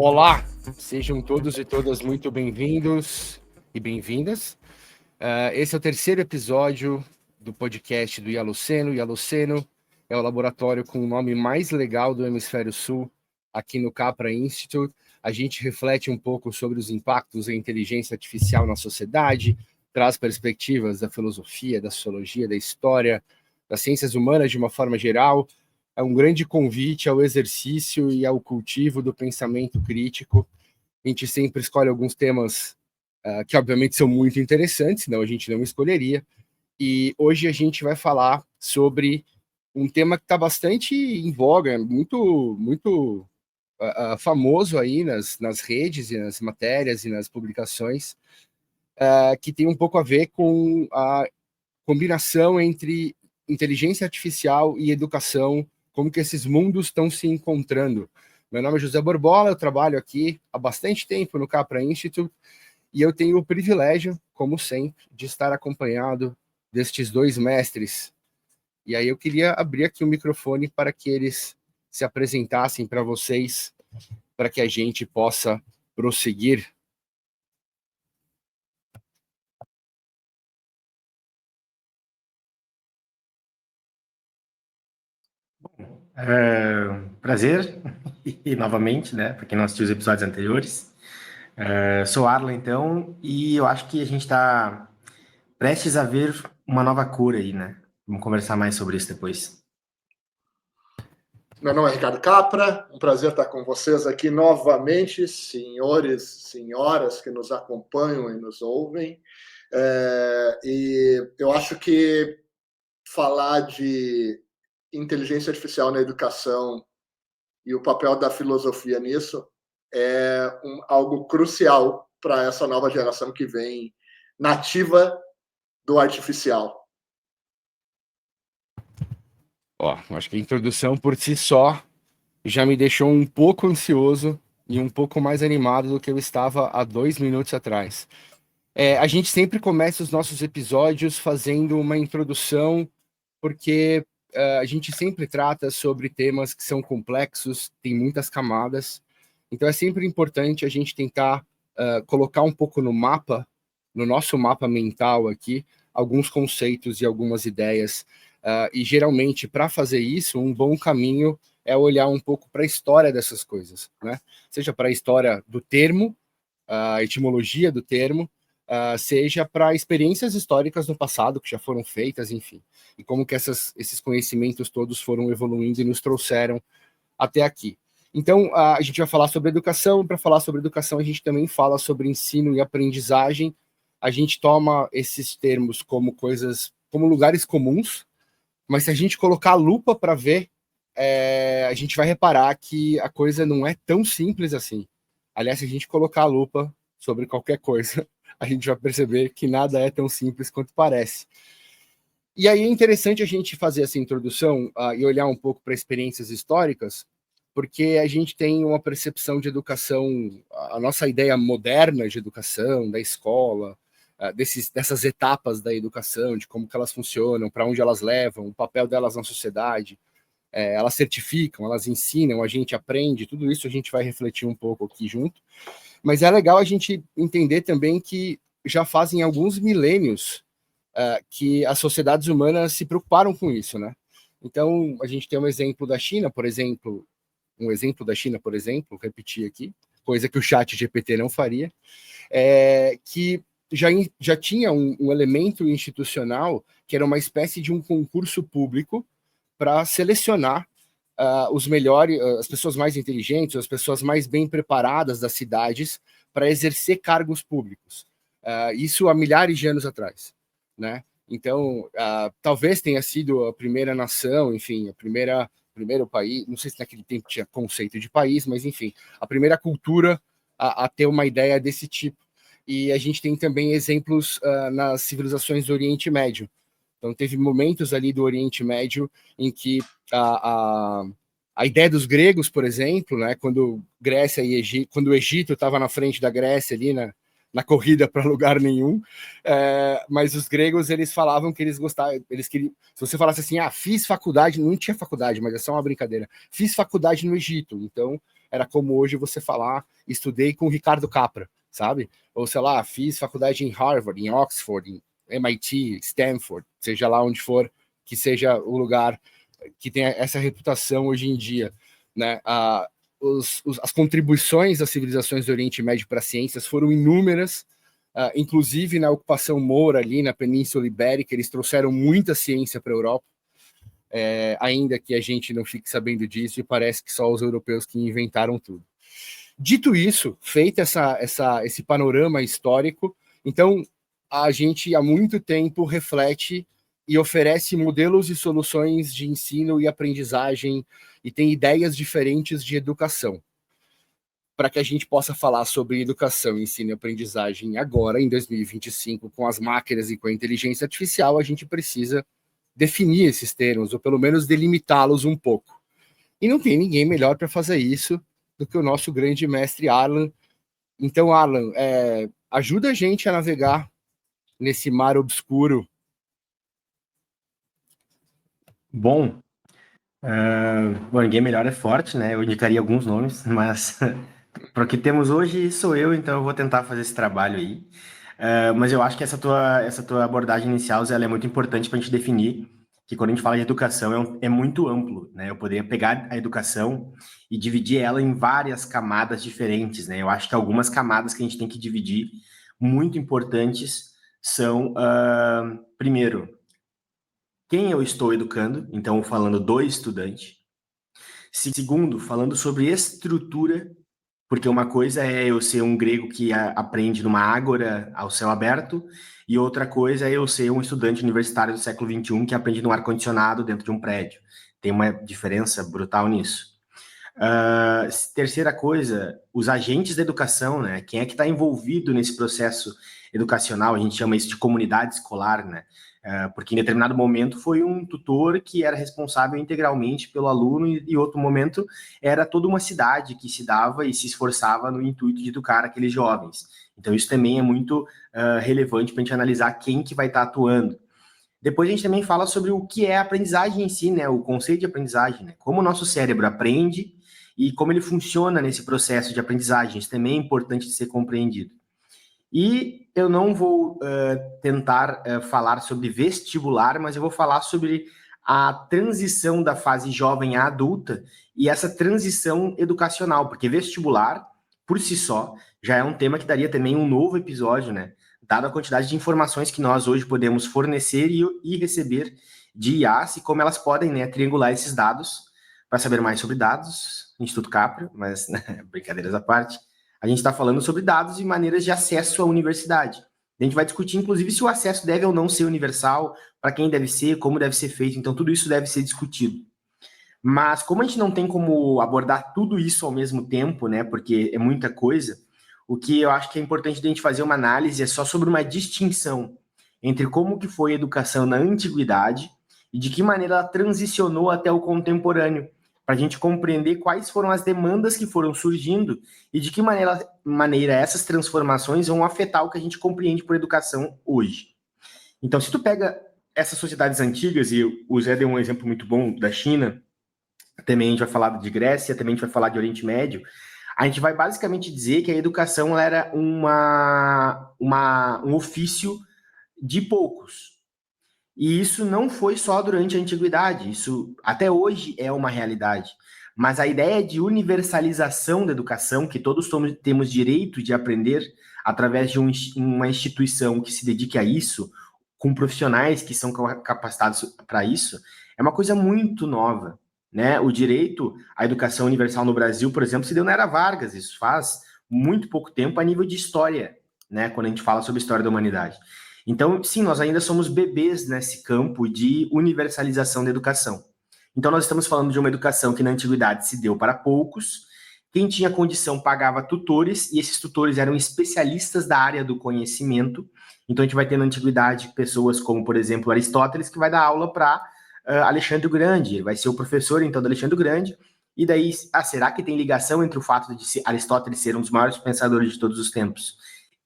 Olá, sejam todos e todas muito bem-vindos e bem-vindas. Esse é o terceiro episódio do podcast do Ialoceno. Ialoceno é o laboratório com o nome mais legal do Hemisfério Sul, aqui no Capra Institute. A gente reflete um pouco sobre os impactos da inteligência artificial na sociedade, traz perspectivas da filosofia, da sociologia, da história, das ciências humanas de uma forma geral. É um grande convite ao exercício e ao cultivo do pensamento crítico. A gente sempre escolhe alguns temas que obviamente são muito interessantes, senão a gente não escolheria. E hoje a gente vai falar sobre um tema que está bastante em voga, muito famoso aí nas redes e nas matérias e nas publicações, que tem um pouco a ver com a combinação entre inteligência artificial e educação, como que esses mundos estão se encontrando. Meu nome é José Borbola, eu trabalho aqui há bastante tempo no Capra Institute e eu tenho o privilégio, como sempre, de estar acompanhado destes dois mestres. E aí eu queria abrir aqui o microfone para que eles se apresentassem para vocês, para que a gente possa prosseguir. Prazer, e novamente, né, para quem não assistiu os episódios anteriores. Sou Arla, então, e eu acho que a gente está prestes a ver uma nova cor aí, né? Vamos conversar mais sobre isso depois. Meu nome é Ricardo Capra, um prazer estar com vocês aqui novamente, senhores, senhoras que nos acompanham e nos ouvem. E eu acho que falar de inteligência artificial na educação e o papel da filosofia nisso é algo crucial para essa nova geração que vem nativa do artificial. Acho que a introdução por si só já me deixou um pouco ansioso e um pouco mais animado do que eu estava há 2 minutos atrás. A gente sempre começa os nossos episódios fazendo uma introdução, porque a gente sempre trata sobre temas que são complexos, tem muitas camadas, então é sempre importante a gente tentar colocar um pouco no mapa, no nosso mapa mental aqui, alguns conceitos e algumas ideias. E geralmente, para fazer isso, um bom caminho é olhar um pouco para a história dessas coisas, né? Seja para a história do termo, a etimologia do termo, seja para experiências históricas no passado que já foram feitas, enfim, e como que esses conhecimentos todos foram evoluindo e nos trouxeram até aqui. Então, a gente vai falar sobre educação. Para falar sobre educação, a gente também fala sobre ensino e aprendizagem. A gente toma esses termos como coisas, como lugares comuns, mas se a gente colocar a lupa para ver, a gente vai reparar que a coisa não é tão simples assim. Aliás, se a gente colocar a lupa sobre qualquer coisa, a gente vai perceber que nada é tão simples quanto parece. E aí é interessante a gente fazer essa introdução e olhar um pouco para experiências históricas, porque a gente tem uma percepção de educação, a nossa ideia moderna de educação, da escola, dessas etapas da educação, de como que elas funcionam, para onde elas levam, o papel delas na sociedade. Elas certificam, elas ensinam, a gente aprende, tudo isso a gente vai refletir um pouco aqui junto. Mas é legal a gente entender também que já fazem alguns milênios que as sociedades humanas se preocuparam com isso, né? Então, a gente tem um exemplo da China, por exemplo, repetir aqui, coisa que o chat GPT não faria, que já tinha um elemento institucional que era uma espécie de um concurso público para selecionar os melhores, as pessoas mais inteligentes, as pessoas mais bem preparadas das cidades para exercer cargos públicos. Isso há milhares de anos atrás, né? Então, talvez tenha sido a primeira nação, enfim, primeiro país, não sei se naquele tempo tinha conceito de país, mas enfim, a primeira cultura a ter uma ideia desse tipo. E a gente tem também exemplos nas civilizações do Oriente Médio. Então, teve momentos ali do Oriente Médio em que a ideia dos gregos, por exemplo, né, quando Grécia e Egito, quando o Egito estava na frente da Grécia ali na corrida para lugar nenhum, mas os gregos, eles falavam que eles gostavam, eles queriam, se você falasse assim, fiz faculdade, não tinha faculdade, mas é só uma brincadeira, fiz faculdade no Egito, então era como hoje você falar, estudei com o Ricardo Capra, sabe? Ou sei lá, fiz faculdade em Harvard, em Oxford, em MIT, Stanford, seja lá onde for, que seja o lugar que tem essa reputação hoje em dia, né? As contribuições das civilizações do Oriente Médio para as ciências foram inúmeras, inclusive na ocupação moura ali na Península Ibérica, eles trouxeram muita ciência para a Europa, ainda que a gente não fique sabendo disso e parece que só os europeus que inventaram tudo. Dito isso, feito esse panorama histórico, então a gente há muito tempo reflete e oferece modelos e soluções de ensino e aprendizagem e tem ideias diferentes de educação. Para que a gente possa falar sobre educação, ensino e aprendizagem agora, em 2025, com as máquinas e com a inteligência artificial, a gente precisa definir esses termos, ou pelo menos delimitá-los um pouco. E não tem ninguém melhor para fazer isso do que o nosso grande mestre Arlan. Então, Arlan, ajuda a gente a navegar nesse mar obscuro. Bom, ninguém melhor é forte, né? Eu indicaria alguns nomes, mas para o que temos hoje sou eu, então eu vou tentar fazer esse trabalho aí. Mas eu acho que essa tua abordagem inicial, Zé, ela é muito importante para a gente definir que quando a gente fala de educação é muito amplo, né? Eu poderia pegar a educação e dividir ela em várias camadas diferentes, né? Eu acho que algumas camadas que a gente tem que dividir, muito importantes, são, primeiro, quem eu estou educando, então falando do estudante. Segundo, falando sobre estrutura, porque uma coisa é eu ser um grego que aprende numa ágora ao céu aberto, e outra coisa é eu ser um estudante universitário do século XXI que aprende no ar-condicionado dentro de um prédio. Tem uma diferença brutal nisso. Terceira coisa, os agentes da educação, né? Quem é que está envolvido nesse processo educacional? A gente chama isso de comunidade escolar, né? Porque em determinado momento foi um tutor que era responsável integralmente pelo aluno e outro momento era toda uma cidade que se dava e se esforçava no intuito de educar aqueles jovens. Então isso também é muito relevante para a gente analisar quem que vai estar atuando. Depois a gente também fala sobre o que é a aprendizagem em si, né? O conceito de aprendizagem, né? Como o nosso cérebro aprende e como ele funciona nesse processo de aprendizagem. Isso também é importante de ser compreendido. E eu não vou tentar falar sobre vestibular, mas eu vou falar sobre a transição da fase jovem à adulta e essa transição educacional, porque vestibular, por si só, já é um tema que daria também um novo episódio, né? Dada a quantidade de informações que nós hoje podemos fornecer e receber de IAs e como elas podem, né, triangular esses dados. Para saber mais sobre dados, Instituto Capra, mas brincadeiras à parte, a gente está falando sobre dados e maneiras de acesso à universidade. A gente vai discutir, inclusive, se o acesso deve ou não ser universal, para quem deve ser, como deve ser feito. Então, tudo isso deve ser discutido. Mas, como a gente não tem como abordar tudo isso ao mesmo tempo, né, porque é muita coisa, o que eu acho que é importante a gente fazer uma análise é só sobre uma distinção entre como que foi a educação na antiguidade e de que maneira ela transicionou até o contemporâneo, para a gente compreender quais foram as demandas que foram surgindo e de que maneira essas transformações vão afetar o que a gente compreende por educação hoje. Então, se tu pega essas sociedades antigas, e o Zé deu um exemplo muito bom da China, também a gente vai falar de Grécia, também a gente vai falar de Oriente Médio, a gente vai basicamente dizer que a educação era um ofício de poucos. E isso não foi só durante a antiguidade, isso até hoje é uma realidade. Mas a ideia de universalização da educação, que todos temos direito de aprender através de uma instituição que se dedique a isso, com profissionais que são capacitados para isso, é uma coisa muito nova, né? O direito à educação universal no Brasil, por exemplo, se deu na Era Vargas, isso faz muito pouco tempo a nível de história, né? Quando a gente fala sobre a história da humanidade. Então, sim, nós ainda somos bebês nesse campo de universalização da educação. Então, nós estamos falando de uma educação que na antiguidade se deu para poucos, quem tinha condição pagava tutores, e esses tutores eram especialistas da área do conhecimento. Então, a gente vai ter na antiguidade pessoas como, por exemplo, Aristóteles, que vai dar aula para Alexandre o Grande, ele vai ser o professor, então, do Alexandre o Grande, e daí, será que tem ligação entre o fato de Aristóteles ser um dos maiores pensadores de todos os tempos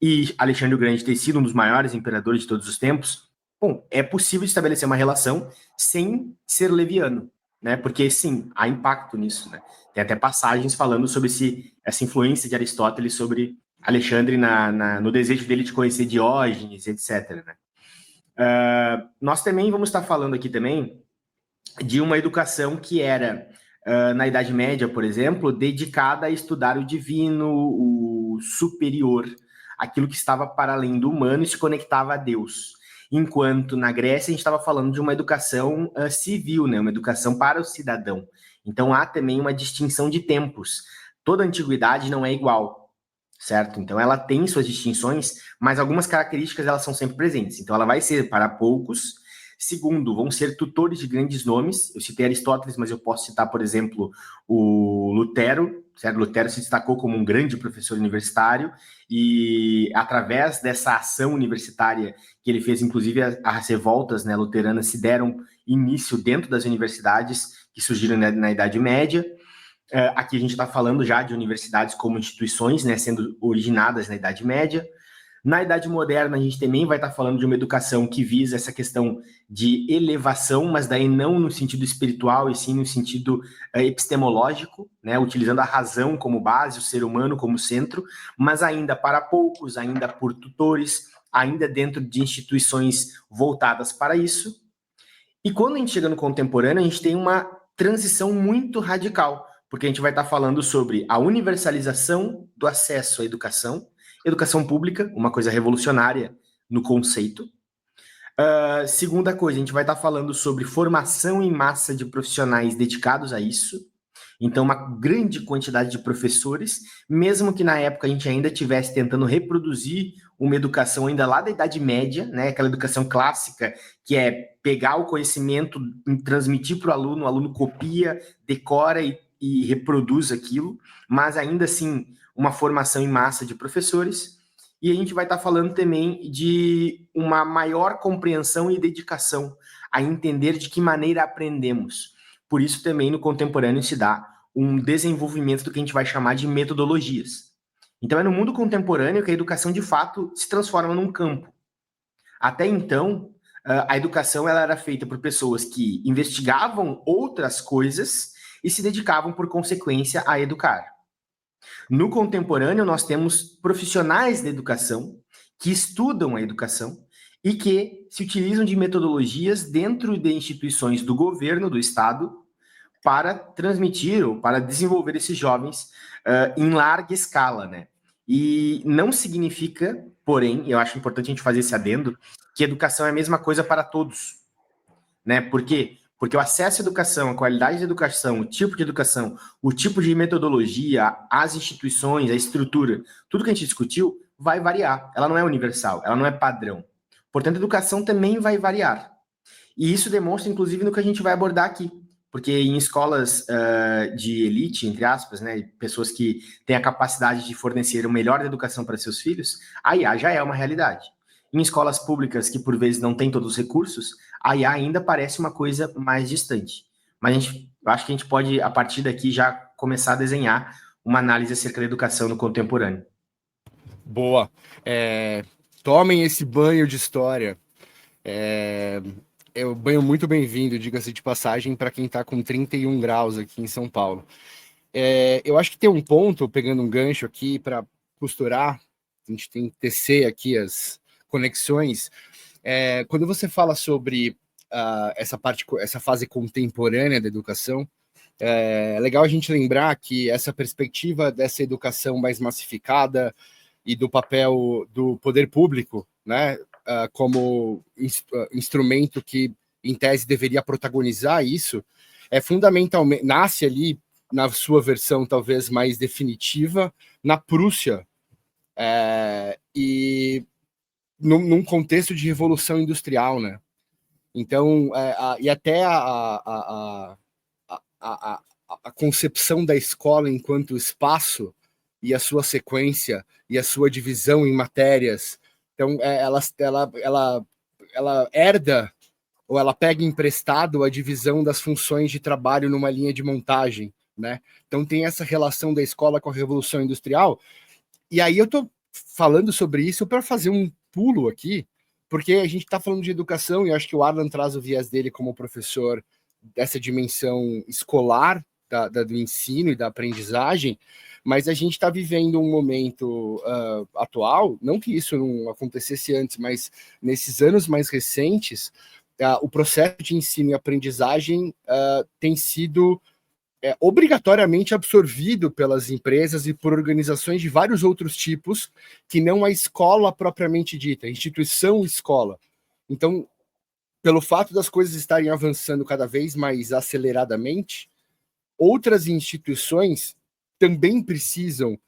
e Alexandre o Grande ter sido um dos maiores imperadores de todos os tempos, bom, é possível estabelecer uma relação sem ser leviano, né? Porque, sim, há impacto nisso, né? Tem até passagens falando sobre essa influência de Aristóteles sobre Alexandre no desejo dele de conhecer Diógenes, etc. Né? Nós também vamos estar falando aqui também de uma educação que era, na Idade Média, por exemplo, dedicada a estudar o divino, o superior, aquilo que estava para além do humano e se conectava a Deus. Enquanto na Grécia a gente estava falando de uma educação civil, né? Uma educação para o cidadão. Então há também uma distinção de tempos. Toda a antiguidade não é igual, certo? Então ela tem suas distinções, mas algumas características elas são sempre presentes. Então ela vai ser para poucos. Segundo, vão ser tutores de grandes nomes. Eu citei Aristóteles, mas eu posso citar, por exemplo, o Lutero. Certo? Lutero se destacou como um grande professor universitário e, através dessa ação universitária que ele fez, inclusive as revoltas, né, luteranas se deram início dentro das universidades que surgiram na Idade Média. Aqui a gente está falando já de universidades como instituições, né, sendo originadas na Idade Média. Na Idade Moderna, a gente também vai estar falando de uma educação que visa essa questão de elevação, mas daí não no sentido espiritual, e sim no sentido epistemológico, né, utilizando a razão como base, o ser humano como centro, mas ainda para poucos, ainda por tutores, ainda dentro de instituições voltadas para isso. E quando a gente chega no contemporâneo, a gente tem uma transição muito radical, porque a gente vai estar falando sobre a universalização do acesso à educação pública, uma coisa revolucionária no conceito. Segunda coisa, a gente vai estar falando sobre formação em massa de profissionais dedicados a isso. Então, uma grande quantidade de professores, mesmo que na época a gente ainda estivesse tentando reproduzir uma educação ainda lá da Idade Média, né? Aquela educação clássica, que é pegar o conhecimento, transmitir para o aluno copia, decora e reproduz aquilo, mas ainda assim uma formação em massa de professores. E a gente vai estar falando também de uma maior compreensão e dedicação a entender de que maneira aprendemos. Por isso também no contemporâneo se dá um desenvolvimento do que a gente vai chamar de metodologias. Então é no mundo contemporâneo que a educação de fato se transforma num campo. Até então, a educação ela era feita por pessoas que investigavam outras coisas e se dedicavam por consequência a educar. No contemporâneo, nós temos profissionais da educação que estudam a educação e que se utilizam de metodologias dentro de instituições do governo, do Estado, para transmitir ou para desenvolver esses jovens em larga escala, né? E não significa, porém, eu acho importante a gente fazer esse adendo, que educação é a mesma coisa para todos, né? Por quê? Porque o acesso à educação, a qualidade da educação, o tipo de educação, o tipo de metodologia, as instituições, a estrutura, tudo que a gente discutiu vai variar. Ela não é universal, ela não é padrão. Portanto, a educação também vai variar. E isso demonstra, inclusive, no que a gente vai abordar aqui. Porque em escolas de elite, entre aspas, né, pessoas que têm a capacidade de fornecer o melhor da educação para seus filhos, a IA já é uma realidade. Em escolas públicas que, por vezes, não têm todos os recursos, a IA ainda parece uma coisa mais distante. Mas eu acho que a gente pode, a partir daqui, já começar a desenhar uma análise acerca da educação no contemporâneo. Boa. Tomem esse banho de história. É um banho muito bem-vindo, diga-se de passagem, para quem está com 31 graus aqui em São Paulo. Eu acho que tem um ponto, pegando um gancho aqui para costurar, a gente tem que tecer aqui as conexões. Quando você fala sobre essa fase contemporânea da educação, é legal a gente lembrar que essa perspectiva dessa educação mais massificada e do papel do poder público, né, como instrumento que, em tese, deveria protagonizar isso, fundamentalmente, nasce ali, na sua versão talvez mais definitiva, na Prússia, e num contexto de revolução industrial, né? Então, e até a concepção da escola enquanto espaço e a sua sequência e a sua divisão em matérias. Então, ela herda ou ela pega emprestado a divisão das funções de trabalho numa linha de montagem, né? Então, tem essa relação da escola com a Revolução Industrial. E aí eu estou falando sobre isso para fazer um pulo aqui, porque a gente está falando de educação e eu acho que o Arlan traz o viés dele como professor dessa dimensão escolar do ensino e da aprendizagem, mas a gente está vivendo um momento atual, não que isso não acontecesse antes, mas nesses anos mais recentes, o processo de ensino e aprendizagem tem sido obrigatoriamente absorvido pelas empresas e por organizações de vários outros tipos, que não a escola propriamente dita, a instituição escola. Então, pelo fato das coisas estarem avançando cada vez mais aceleradamente, outras instituições também precisam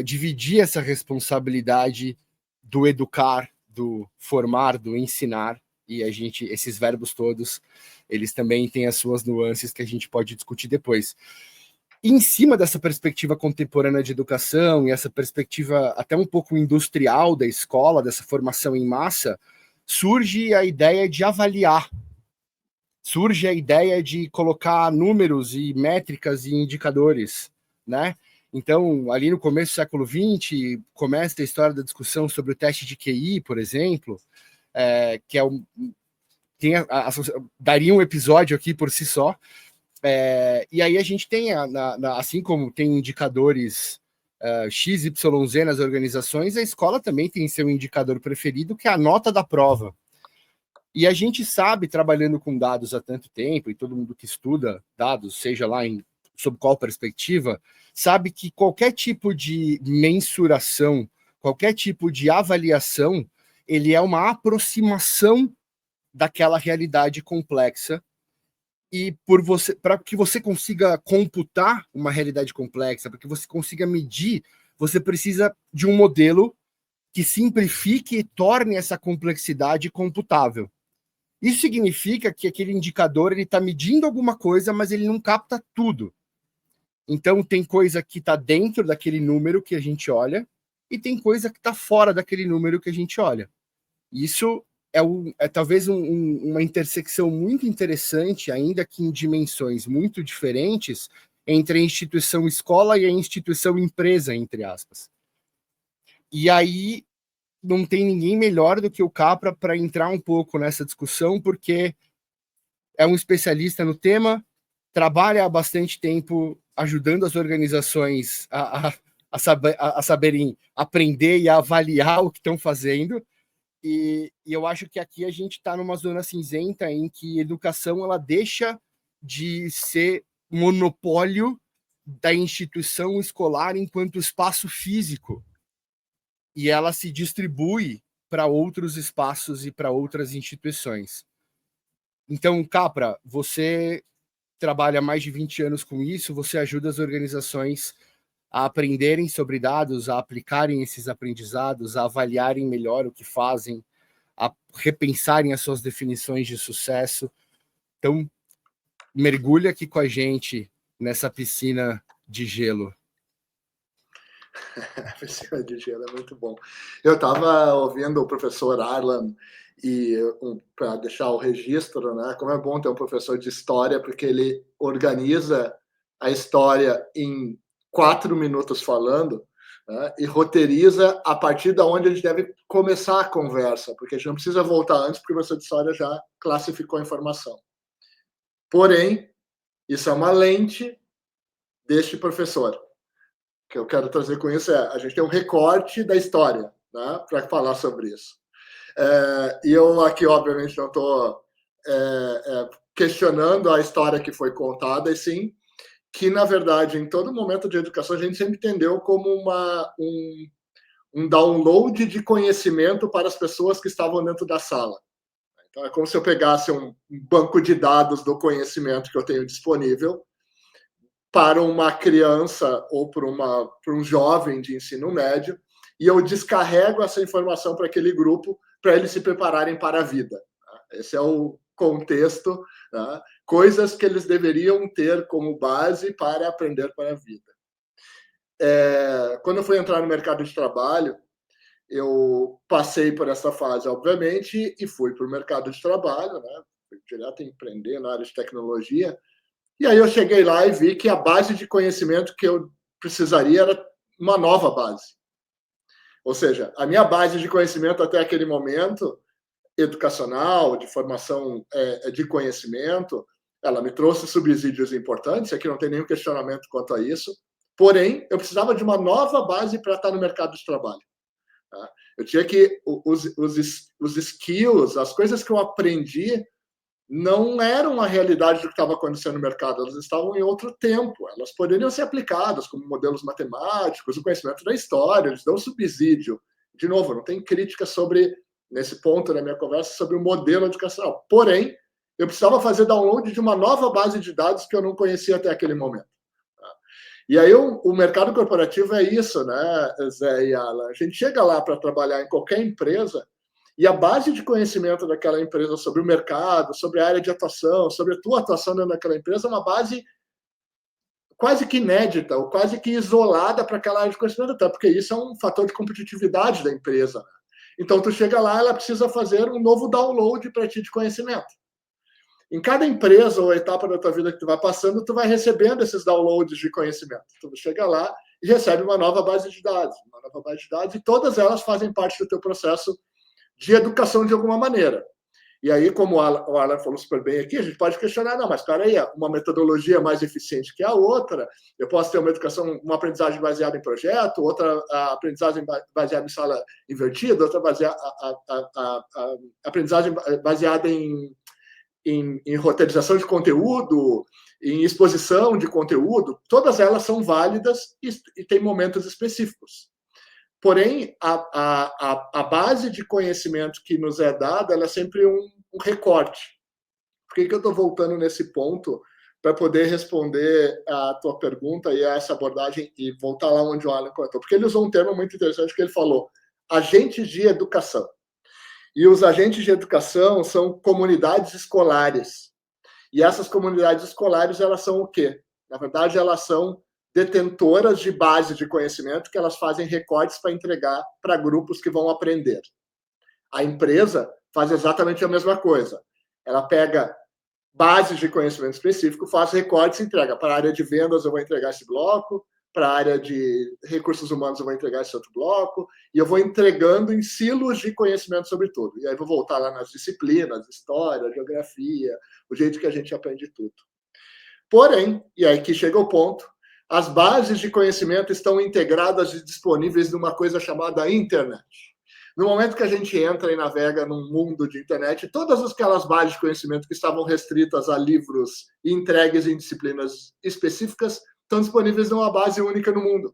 dividir essa responsabilidade do educar, do formar, do ensinar, e esses verbos todos, eles também têm as suas nuances que a gente pode discutir depois. E em cima dessa perspectiva contemporânea de educação e essa perspectiva até um pouco industrial da escola, dessa formação em massa, surge a ideia de avaliar, surge a ideia de colocar números e métricas e indicadores, né? Então, ali no começo do século XX, começa a história da discussão sobre o teste de QI, por exemplo, que daria um episódio aqui por si só. E aí a gente tem, assim como tem indicadores XYZ nas organizações, a escola também tem seu indicador preferido, que é a nota da prova. E a gente sabe, trabalhando com dados há tanto tempo, e todo mundo que estuda dados, seja lá sob qual perspectiva, sabe que qualquer tipo de mensuração, qualquer tipo de avaliação, ele é uma aproximação daquela realidade complexa. E para que você consiga computar uma realidade complexa, para que você consiga medir, você precisa de um modelo que simplifique e torne essa complexidade computável. Isso significa que aquele indicador está medindo alguma coisa, mas ele não capta tudo. Então, tem coisa que está dentro daquele número que a gente olha e tem coisa que está fora daquele número que a gente olha. Isso é talvez uma intersecção muito interessante, ainda que em dimensões muito diferentes, entre a instituição escola e a instituição empresa, entre aspas. E aí não tem ninguém melhor do que o Capra para entrar um pouco nessa discussão, porque é um especialista no tema, trabalha há bastante tempo ajudando as organizações a saberem aprender e a avaliar o que estão fazendo. E eu acho que aqui a gente está numa zona cinzenta em que a educação ela deixa de ser monopólio da instituição escolar enquanto espaço físico e ela se distribui para outros espaços e para outras instituições. Então, Capra, você trabalha há mais de 20 anos com isso, você ajuda as organizações a aprenderem sobre dados, a aplicarem esses aprendizados, a avaliarem melhor o que fazem, a repensarem as suas definições de sucesso. Então, mergulha aqui com a gente nessa piscina de gelo. A piscina de gelo é muito bom. Eu estava ouvindo o professor Arlan e para deixar o registro, né? Como é bom ter um professor de história, porque ele organiza a história em 4 minutos falando, né, e roteiriza a partir da onde a gente deve começar a conversa, porque a gente não precisa voltar antes, porque o professor de história já classificou a informação. Porém, isso é uma lente deste professor. O que eu quero trazer com isso a gente tem um recorte da história, né, para falar sobre isso. E eu aqui, obviamente, não estou questionando a história que foi contada, e sim que, na verdade, em todo momento de educação, a gente sempre entendeu como um download de conhecimento para as pessoas que estavam dentro da sala. Então, é como se eu pegasse um banco de dados do conhecimento que eu tenho disponível para uma criança ou para um jovem de ensino médio, e eu descarrego essa informação para aquele grupo para eles se prepararem para a vida. Esse é o contexto, né? Coisas que eles deveriam ter como base para aprender para a vida. Quando eu fui entrar no mercado de trabalho, eu passei por essa fase, obviamente, e fui para o mercado de trabalho, né? Fui direto a empreender na área de tecnologia, e aí eu cheguei lá e vi que a base de conhecimento que eu precisaria era uma nova base. Ou seja, a minha base de conhecimento até aquele momento, educacional, de formação de conhecimento, ela me trouxe subsídios importantes, aqui não tem nenhum questionamento quanto a isso, porém, eu precisava de uma nova base para estar no mercado de trabalho. Tá? Eu tinha que, os skills, as coisas que eu aprendi, não eram a realidade do que estava acontecendo no mercado, elas estavam em outro tempo, elas poderiam ser aplicadas como modelos matemáticos, o conhecimento da história, eles dão subsídio. De novo, não tem crítica sobre, nesse ponto da minha conversa, sobre o modelo educacional. Porém, eu precisava fazer download de uma nova base de dados que eu não conhecia até aquele momento. E aí o mercado corporativo é isso, né, Zé e Alan? A gente chega lá para trabalhar em qualquer empresa e a base de conhecimento daquela empresa sobre o mercado, sobre a área de atuação, sobre a tua atuação dentro daquela empresa é uma base quase que inédita, ou quase que isolada para aquela área de conhecimento, até porque isso é um fator de competitividade da empresa. Então, tu chega lá, ela precisa fazer um novo download para ti de conhecimento. Em cada empresa ou etapa da tua vida que tu vai passando, tu vai recebendo esses downloads de conhecimento. Tu chega lá e recebe uma nova base de dados, e todas elas fazem parte do teu processo de educação de alguma maneira. E aí, como o Alan falou super bem aqui, a gente pode questionar, não, mas espera aí, uma metodologia mais eficiente que a outra, eu posso ter uma educação, uma aprendizagem baseada em projeto, outra aprendizagem baseada em sala invertida, outra aprendizagem baseada em roteirização de conteúdo, em exposição de conteúdo, todas elas são válidas e têm momentos específicos. Porém, a base de conhecimento que nos é dada, ela é sempre um recorte. Por que eu estou voltando nesse ponto? Para poder responder a tua pergunta e a essa abordagem e voltar lá onde o Alan comentou. Porque ele usou um termo muito interessante que ele falou, agentes de educação. E os agentes de educação são comunidades escolares. E essas comunidades escolares, elas são o quê? Na verdade, elas são detentoras de base de conhecimento que elas fazem recortes para entregar para grupos que vão aprender. A empresa faz exatamente a mesma coisa. Ela pega bases de conhecimento específico, faz recortes e entrega. Para a área de vendas, eu vou entregar esse bloco, para a área de recursos humanos, eu vou entregar esse outro bloco, e eu vou entregando em silos de conhecimento sobre tudo. E aí vou voltar lá nas disciplinas, história, geografia, o jeito que a gente aprende tudo. Porém, e aí que chega o ponto, as bases de conhecimento estão integradas e disponíveis numa coisa chamada internet. No momento que a gente entra e navega num mundo de internet, todas aquelas bases de conhecimento que estavam restritas a livros e entregues em disciplinas específicas estão disponíveis numa base única no mundo.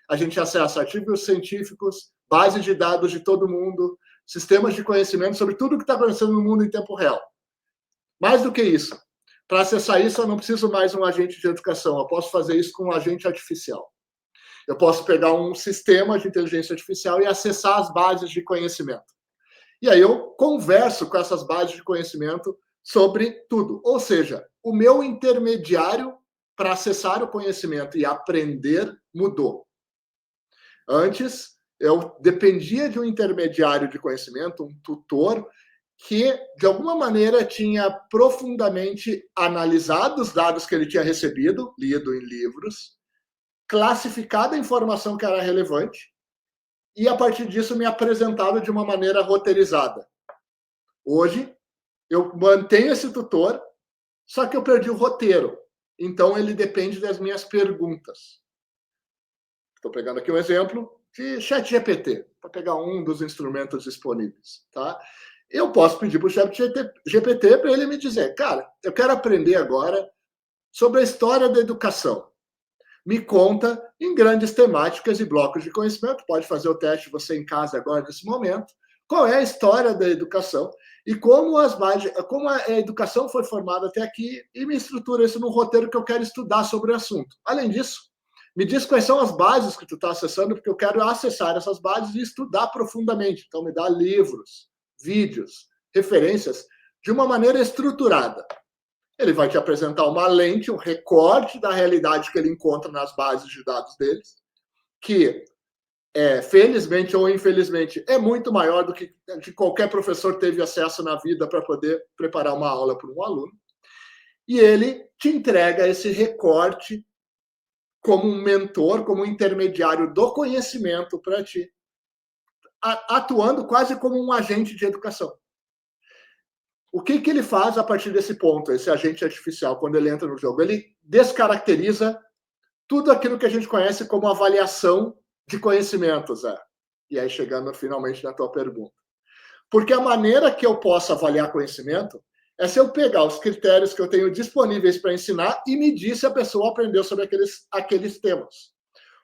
A gente acessa artigos científicos, base de dados de todo mundo, sistemas de conhecimento sobre tudo que está acontecendo no mundo em tempo real. Mais do que isso, para acessar isso, eu não preciso mais de um agente de educação, eu posso fazer isso com um agente artificial. Eu posso pegar um sistema de inteligência artificial e acessar as bases de conhecimento. E aí eu converso com essas bases de conhecimento sobre tudo. Ou seja, o meu intermediário para acessar o conhecimento e aprender mudou. Antes, eu dependia de um intermediário de conhecimento, um tutor, que, de alguma maneira, tinha profundamente analisado os dados que ele tinha recebido, lido em livros, classificado a informação que era relevante e, a partir disso, me apresentado de uma maneira roteirizada. Hoje, eu mantenho esse tutor, só que eu perdi o roteiro. Então, ele depende das minhas perguntas. Estou pegando aqui um exemplo de ChatGPT, para pegar um dos instrumentos disponíveis, tá? Eu posso pedir para o ChatGPT para ele me dizer, cara, eu quero aprender agora sobre a história da educação. Me conta em grandes temáticas e blocos de conhecimento. Pode fazer o teste você em casa agora, nesse momento. Qual é a história da educação e como a educação foi formada até aqui e me estrutura isso no roteiro que eu quero estudar sobre o assunto. Além disso, me diz quais são as bases que tu está acessando, porque eu quero acessar essas bases e estudar profundamente. Então, me dá livros, vídeos, referências, de uma maneira estruturada. Ele vai te apresentar uma lente, um recorte da realidade que ele encontra nas bases de dados deles, que, felizmente ou infelizmente, é muito maior do que qualquer professor teve acesso na vida para poder preparar uma aula para um aluno. E ele te entrega esse recorte como um mentor, como um intermediário do conhecimento para ti. atuando quase como um agente de educação. O que ele faz a partir desse ponto, esse agente artificial, quando ele entra no jogo? Ele descaracteriza tudo aquilo que a gente conhece como avaliação de conhecimentos. E aí, chegando finalmente na tua pergunta. Porque a maneira que eu posso avaliar conhecimento é se eu pegar os critérios que eu tenho disponíveis para ensinar e medir se a pessoa aprendeu sobre aqueles temas.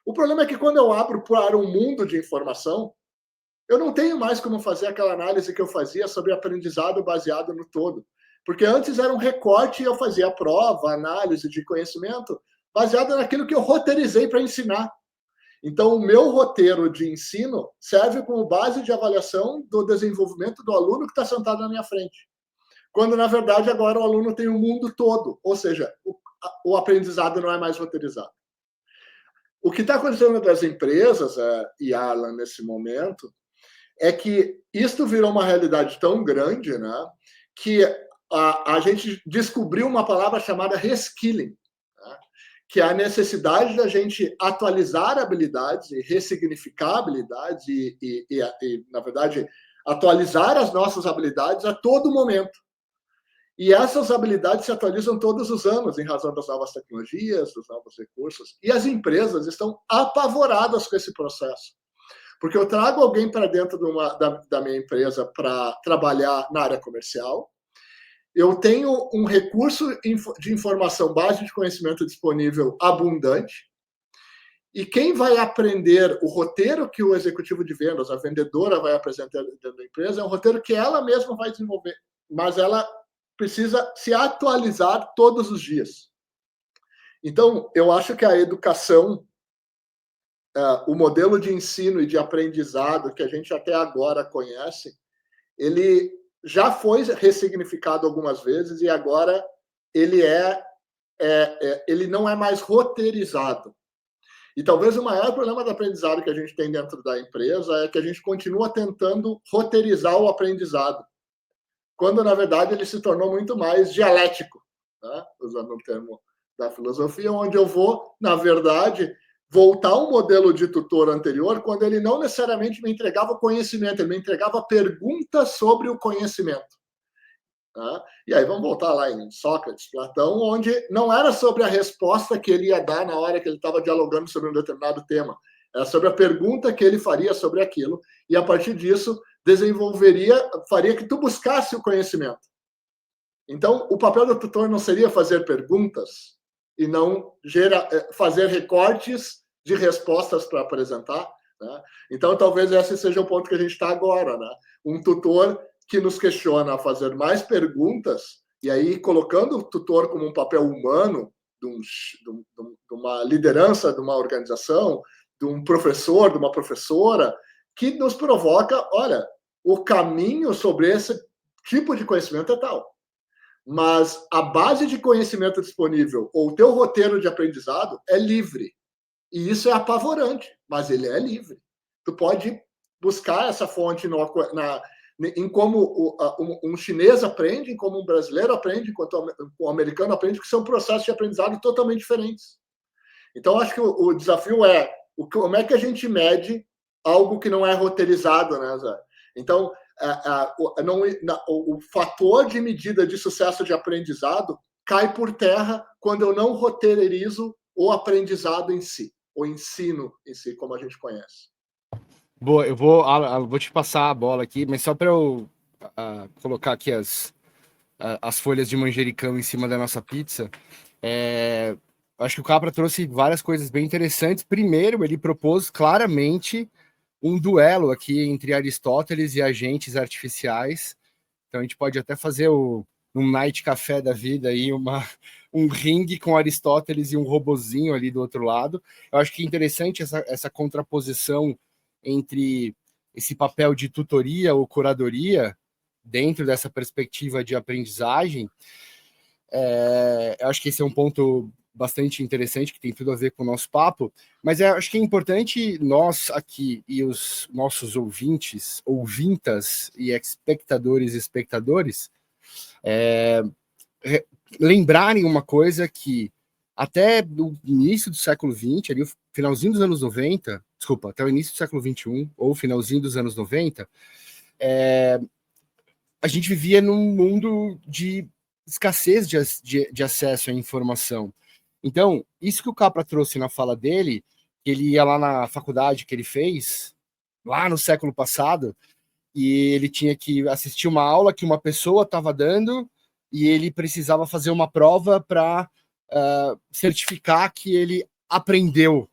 O problema é que quando eu abro para um mundo de informação, eu não tenho mais como fazer aquela análise que eu fazia sobre aprendizado baseado no todo. Porque antes era um recorte e eu fazia prova, análise de conhecimento, baseado naquilo que eu roteirizei para ensinar. Então, o meu roteiro de ensino serve como base de avaliação do desenvolvimento do aluno que está sentado na minha frente. Quando, na verdade, agora o aluno tem o mundo todo, ou seja, o aprendizado não é mais roteirizado. O que está acontecendo das empresas, e Arlan, nesse momento, é que isto virou uma realidade tão grande, né, que a gente descobriu uma palavra chamada reskilling, né, que é a necessidade da gente atualizar habilidades e ressignificar habilidades e, na verdade, atualizar as nossas habilidades a todo momento. E essas habilidades se atualizam todos os anos, em razão das novas tecnologias, dos novos recursos. E as empresas estão apavoradas com esse processo. Porque eu trago alguém para dentro da minha empresa para trabalhar na área comercial, eu tenho um recurso de informação, base de conhecimento disponível abundante, e quem vai aprender o roteiro que o executivo de vendas, a vendedora vai apresentar dentro da empresa, é um roteiro que ela mesma vai desenvolver, mas ela precisa se atualizar todos os dias. Então, eu acho que a educação, o modelo de ensino e de aprendizado que a gente até agora conhece, ele já foi ressignificado algumas vezes e agora ele ele não é mais roteirizado. E talvez o maior problema do aprendizado que a gente tem dentro da empresa é que a gente continua tentando roteirizar o aprendizado, quando, na verdade, ele se tornou muito mais dialético, né? Usando o termo da filosofia, onde eu vou, na verdade, voltar ao modelo de tutor anterior, quando ele não necessariamente me entregava conhecimento, ele me entregava perguntas sobre o conhecimento. Tá? E aí vamos voltar lá em Sócrates, Platão, onde não era sobre a resposta que ele ia dar na hora que ele estava dialogando sobre um determinado tema, era sobre a pergunta que ele faria sobre aquilo, e a partir disso faria que tu buscasse o conhecimento. Então, o papel do tutor não seria fazer perguntas e não fazer recortes de respostas para apresentar, né? Então, talvez esse seja o ponto que a gente está agora, né? Um tutor que nos questiona a fazer mais perguntas, e aí colocando o tutor como um papel humano, de uma liderança de uma organização, de um professor, de uma professora, que nos provoca, olha, o caminho sobre esse tipo de conhecimento é tal. Mas a base de conhecimento disponível, ou o teu roteiro de aprendizado, é livre. E isso é apavorante, mas ele é livre. Tu pode buscar essa fonte em como um chinês aprende, em como um brasileiro aprende, enquanto o americano aprende, que são processos de aprendizado totalmente diferentes. Então, acho que o desafio é como é que a gente mede algo que não é roteirizado, né, Zé? Então, o fator de medida de sucesso de aprendizado cai por terra quando eu não roteirizo o aprendizado em si, o ensino em si, como a gente conhece. Boa, eu vou te passar a bola aqui, mas só para eu colocar aqui as folhas de manjericão em cima da nossa pizza, acho que o Capra trouxe várias coisas bem interessantes. Primeiro, ele propôs claramente um duelo aqui entre Aristóteles e agentes artificiais. Então a gente pode até fazer um night café da vida aí, um ringue com Aristóteles e um robozinho ali do outro lado. Eu acho que é interessante essa contraposição entre esse papel de tutoria ou curadoria dentro dessa perspectiva de aprendizagem. Eu acho que esse é um ponto bastante interessante, que tem tudo a ver com o nosso papo, mas acho que é importante nós aqui e os nossos ouvintas e espectadores lembrarem uma coisa que até no início do século XX, ali, finalzinho dos anos 90, desculpa, até o início do século XXI, ou finalzinho dos anos 90, a gente vivia num mundo de escassez de acesso à informação. Então, isso que o Capra trouxe na fala dele, que ele ia lá na faculdade que ele fez, lá no século passado, e ele tinha que assistir uma aula que uma pessoa estava dando, e ele precisava fazer uma prova para certificar que ele aprendeu.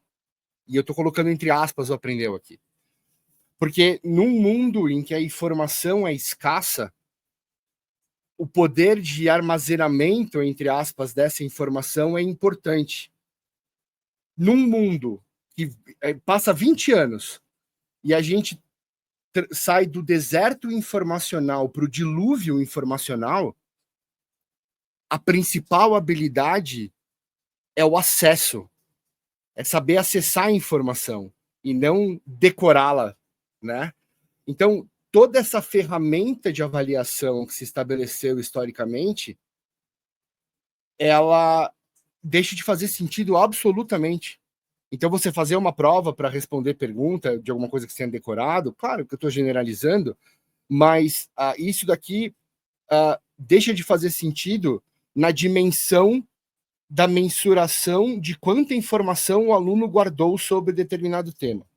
E eu estou colocando entre aspas o aprendeu aqui. Porque num mundo em que a informação é escassa, o poder de armazenamento, entre aspas, dessa informação é importante. Num mundo que passa 20 anos e a gente sai do deserto informacional para o dilúvio informacional, a principal habilidade é o acesso, é saber acessar a informação e não decorá-la, né? Então, toda essa ferramenta de avaliação que se estabeleceu historicamente, ela deixa de fazer sentido absolutamente. Então, você fazer uma prova para responder pergunta de alguma coisa que você tenha decorado, claro que eu estou generalizando, mas isso daqui deixa de fazer sentido na dimensão da mensuração de quanta informação o aluno guardou sobre determinado tema.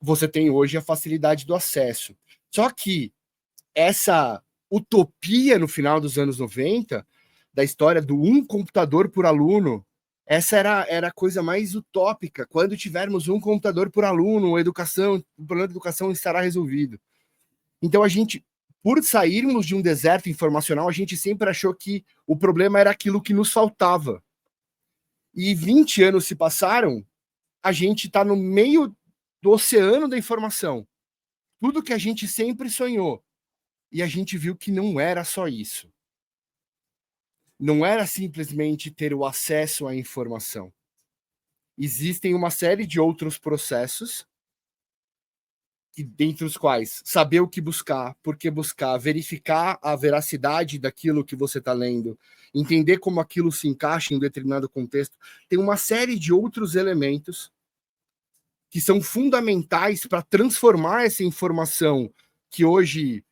Você tem hoje a facilidade do acesso. Só que essa utopia no final dos anos 90, da história do um computador por aluno, essa era a coisa mais utópica. Quando tivermos um computador por aluno, o problema da educação estará resolvido. Então, a gente, por sairmos de um deserto informacional, a gente sempre achou que o problema era aquilo que nos faltava. E 20 anos se passaram, a gente está no meio do oceano da informação. Tudo que a gente sempre sonhou. E a gente viu que não era só isso. Não era simplesmente ter o acesso à informação. Existem uma série de outros processos, dentre os quais saber o que buscar, por que buscar, verificar a veracidade daquilo que você está lendo, entender como aquilo se encaixa em um determinado contexto. Tem uma série de outros elementos que são fundamentais para transformar essa informação que hoje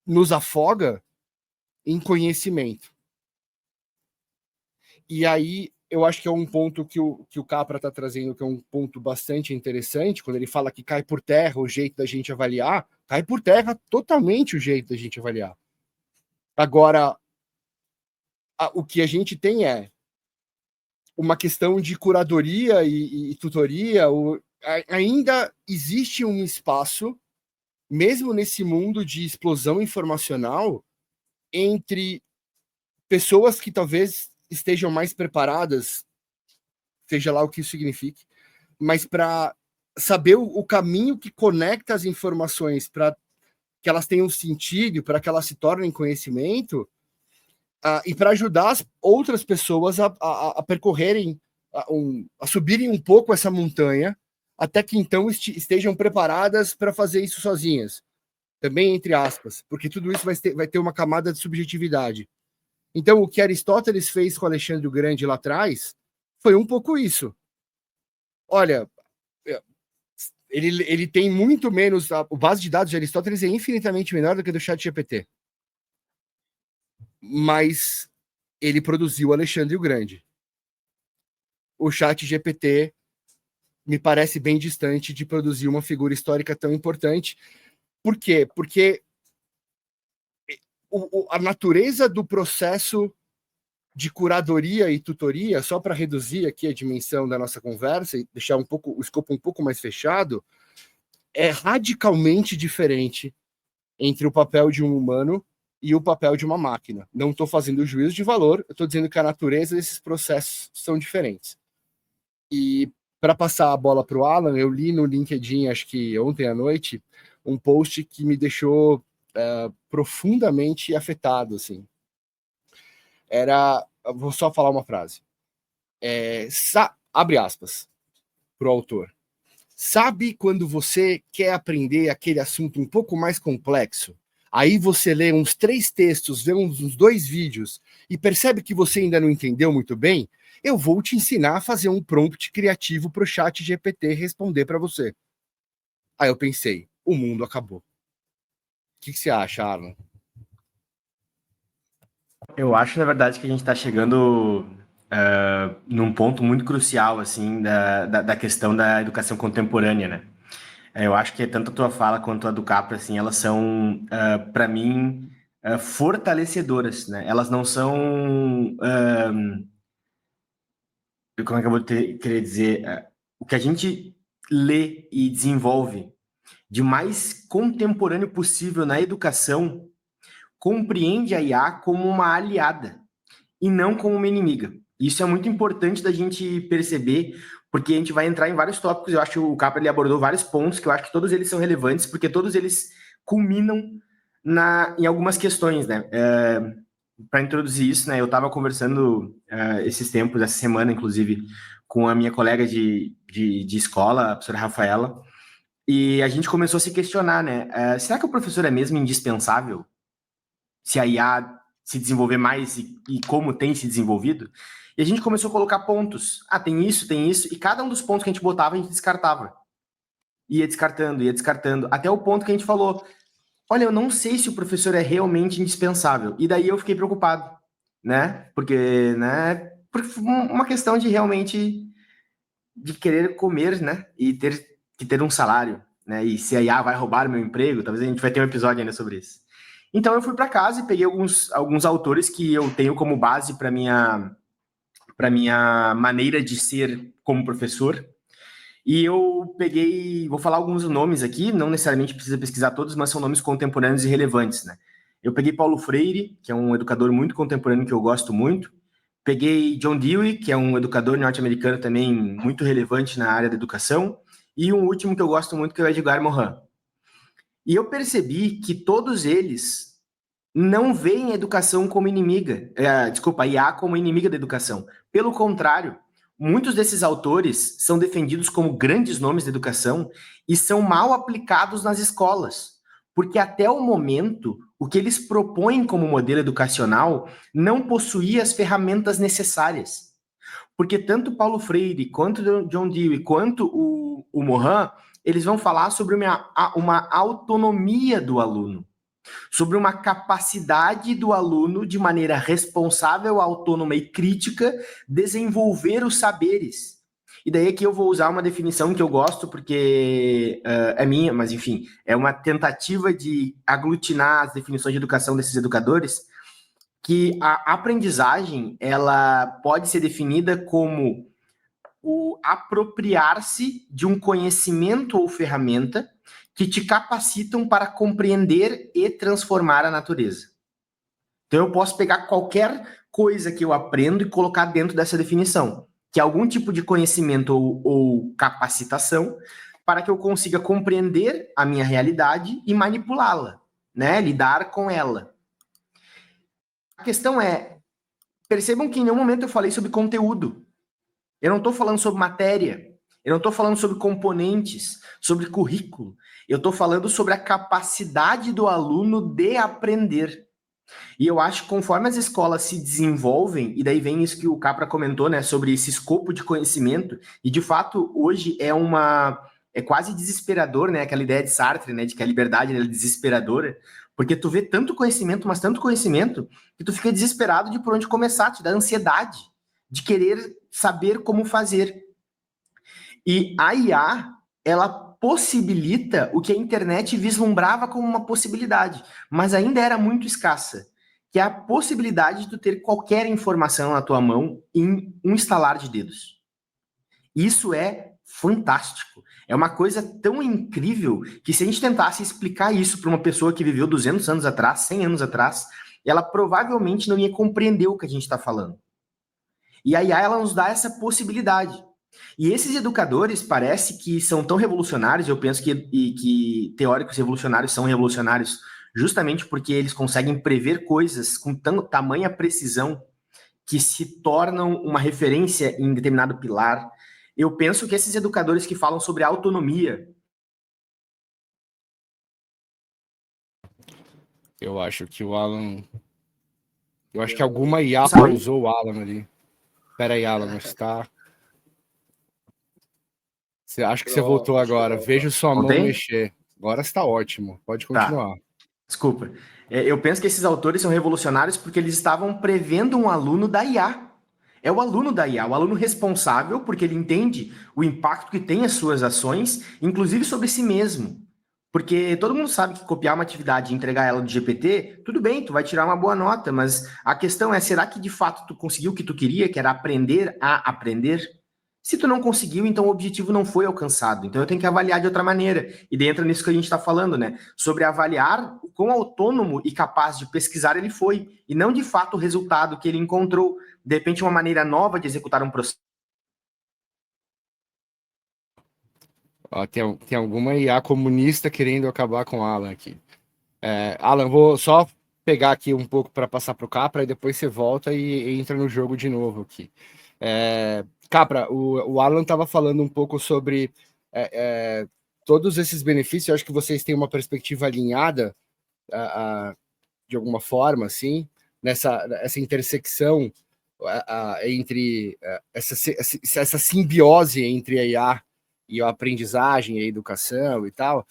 nos afoga em conhecimento. E aí, eu acho que é um ponto que o Capra está trazendo, que é um ponto bastante interessante, quando ele fala que cai por terra o jeito da gente avaliar, cai por terra totalmente o jeito da gente avaliar. Agora, o que a gente tem é uma questão de curadoria e tutoria. Ainda existe um espaço, mesmo nesse mundo de explosão informacional, entre pessoas que talvez estejam mais preparadas, seja lá o que isso signifique, mas para saber o caminho que conecta as informações para que elas tenham sentido, para que elas se tornem conhecimento, e para ajudar as outras pessoas a percorrerem, a subirem um pouco essa montanha, até que então estejam preparadas para fazer isso sozinhas. Também entre aspas, porque tudo isso vai ter uma camada de subjetividade. Então, o que Aristóteles fez com Alexandre o Grande lá atrás foi um pouco isso. Olha, ele tem muito menos... A base de dados de Aristóteles é infinitamente menor do que a do ChatGPT. Mas ele produziu Alexandre o Grande. O ChatGPT me parece bem distante de produzir uma figura histórica tão importante. Por quê? Porque a natureza do processo de curadoria e tutoria, só para reduzir aqui a dimensão da nossa conversa e deixar o escopo um pouco mais fechado, é radicalmente diferente entre o papel de um humano e o papel de uma máquina. Não estou fazendo juízo de valor, eu estou dizendo que a natureza desses processos são diferentes. E para passar a bola para o Alan, eu li no LinkedIn, acho que ontem à noite, um post que me deixou profundamente afetado, assim. Vou só falar uma frase. Abre aspas para o autor. Sabe quando você quer aprender aquele assunto um pouco mais complexo? Aí você lê uns 3 textos, vê uns 2 vídeos e percebe que você ainda não entendeu muito bem? Eu vou te ensinar a fazer um prompt criativo para o chat GPT responder para você. Aí eu pensei, o mundo acabou. O que você acha, Arlan? Eu acho, na verdade, que a gente está chegando num ponto muito crucial, assim, da questão da educação contemporânea, né? Eu acho que tanto a tua fala quanto a do Capra, assim, elas são, para mim, fortalecedoras, né? Elas não são, como é que eu vou querer dizer? O que a gente lê e desenvolve de mais contemporâneo possível na educação compreende a IA como uma aliada e não como uma inimiga. Isso é muito importante da gente perceber, porque a gente vai entrar em vários tópicos. Eu acho que o Capra ele abordou vários pontos que eu acho que todos eles são relevantes, porque todos eles culminam em algumas questões, né? Para introduzir isso, né? Eu estava conversando esses tempos, essa semana, inclusive, com a minha colega de escola, a professora Rafaela, e a gente começou a se questionar, né? Será que o professor é mesmo indispensável? Se a IA se desenvolver mais e como tem se desenvolvido? E a gente começou a colocar pontos. Tem isso, e cada um dos pontos que a gente botava, a gente descartava. Ia descartando, até o ponto que a gente falou, olha, eu não sei se o professor é realmente indispensável. E daí eu fiquei preocupado, né? Porque, né? Por uma questão de realmente de querer comer, né? E ter um salário, né? E se a IA vai roubar o meu emprego, talvez a gente vai ter um episódio ainda sobre isso. Então eu fui para casa e peguei alguns autores que eu tenho como base para minha maneira de ser como professor. E eu peguei, vou falar alguns nomes aqui, não necessariamente precisa pesquisar todos, mas são nomes contemporâneos e relevantes, né? Eu peguei Paulo Freire, que é um educador muito contemporâneo que eu gosto muito. Peguei John Dewey, que é um educador norte-americano também muito relevante na área da educação. E um último que eu gosto muito, que é o Edgar Morin. E eu percebi que todos eles não veem a educação como inimiga, a IA como inimiga da educação. Pelo contrário, muitos desses autores são defendidos como grandes nomes da educação e são mal aplicados nas escolas, porque até o momento, o que eles propõem como modelo educacional não possuía as ferramentas necessárias. Porque tanto Paulo Freire, quanto John Dewey, quanto o Morin, eles vão falar sobre uma autonomia do aluno, sobre uma capacidade do aluno, de maneira responsável, autônoma e crítica, desenvolver os saberes. E daí aqui eu vou usar uma definição que eu gosto, porque é minha, mas enfim, é uma tentativa de aglutinar as definições de educação desses educadores, que a aprendizagem ela pode ser definida como o apropriar-se de um conhecimento ou ferramenta que te capacitam para compreender e transformar a natureza. Então eu posso pegar qualquer coisa que eu aprendo e colocar dentro dessa definição, que é algum tipo de conhecimento ou capacitação para que eu consiga compreender a minha realidade e manipulá-la, né? Lidar com ela. A questão é, percebam que em nenhum momento eu falei sobre conteúdo. Eu não estou falando sobre matéria, eu não estou falando sobre componentes, sobre currículo. Eu estou falando sobre a capacidade do aluno de aprender. E eu acho que conforme as escolas se desenvolvem, e daí vem isso que o Capra comentou, né, sobre esse escopo de conhecimento, e de fato hoje é quase desesperador, né, aquela ideia de Sartre, né, de que a liberdade é desesperadora, porque tu vê tanto conhecimento, mas tanto conhecimento, que tu fica desesperado de por onde começar, te dá ansiedade de querer saber como fazer. E a IA, ela possibilita o que a internet vislumbrava como uma possibilidade, mas ainda era muito escassa, que é a possibilidade de tu ter qualquer informação na tua mão em um estalar de dedos. Isso é fantástico. É uma coisa tão incrível que se a gente tentasse explicar isso para uma pessoa que viveu 200 anos atrás, 100 anos atrás, ela provavelmente não ia compreender o que a gente está falando. E a IA, ela nos dá essa possibilidade. E esses educadores parece que são tão revolucionários, eu penso que teóricos revolucionários são revolucionários justamente porque eles conseguem prever coisas com tamanha precisão que se tornam uma referência em determinado pilar. Eu penso que esses educadores que falam sobre autonomia... Eu acho que alguma IA usou o Alan ali. Pera aí, Alan, mas tá... Acho que você Pronto, voltou agora. Vejo sua mão Voltei? mexer. Agora está ótimo. Pode Tá, continuar. desculpa. Eu penso que esses autores são revolucionários porque eles estavam prevendo um aluno da IA. É o aluno da IA, o aluno responsável, porque ele entende o impacto que tem as suas ações, inclusive sobre si mesmo. Porque todo mundo sabe que copiar uma atividade e entregar ela do GPT, tudo bem, tu vai tirar uma boa nota, mas a questão é, será que de fato tu conseguiu o que tu queria, que era aprender a aprender? Se tu não conseguiu, então o objetivo não foi alcançado. Então eu tenho que avaliar de outra maneira. E daí entra nisso que a gente está falando, né? Sobre avaliar o quão autônomo e capaz de pesquisar ele foi, e não de fato o resultado que ele encontrou. De repente, uma maneira nova de executar um processo. Ó, tem alguma IA comunista querendo acabar com o Alan aqui. Alan, vou só pegar aqui um pouco para passar para o Capra e depois você volta e entra no jogo de novo aqui. Capra, o Alan estava falando um pouco sobre todos esses benefícios. Eu acho que vocês têm uma perspectiva alinhada de alguma forma, assim, essa intersecção entre essa simbiose entre a IA e a aprendizagem, a educação e tal.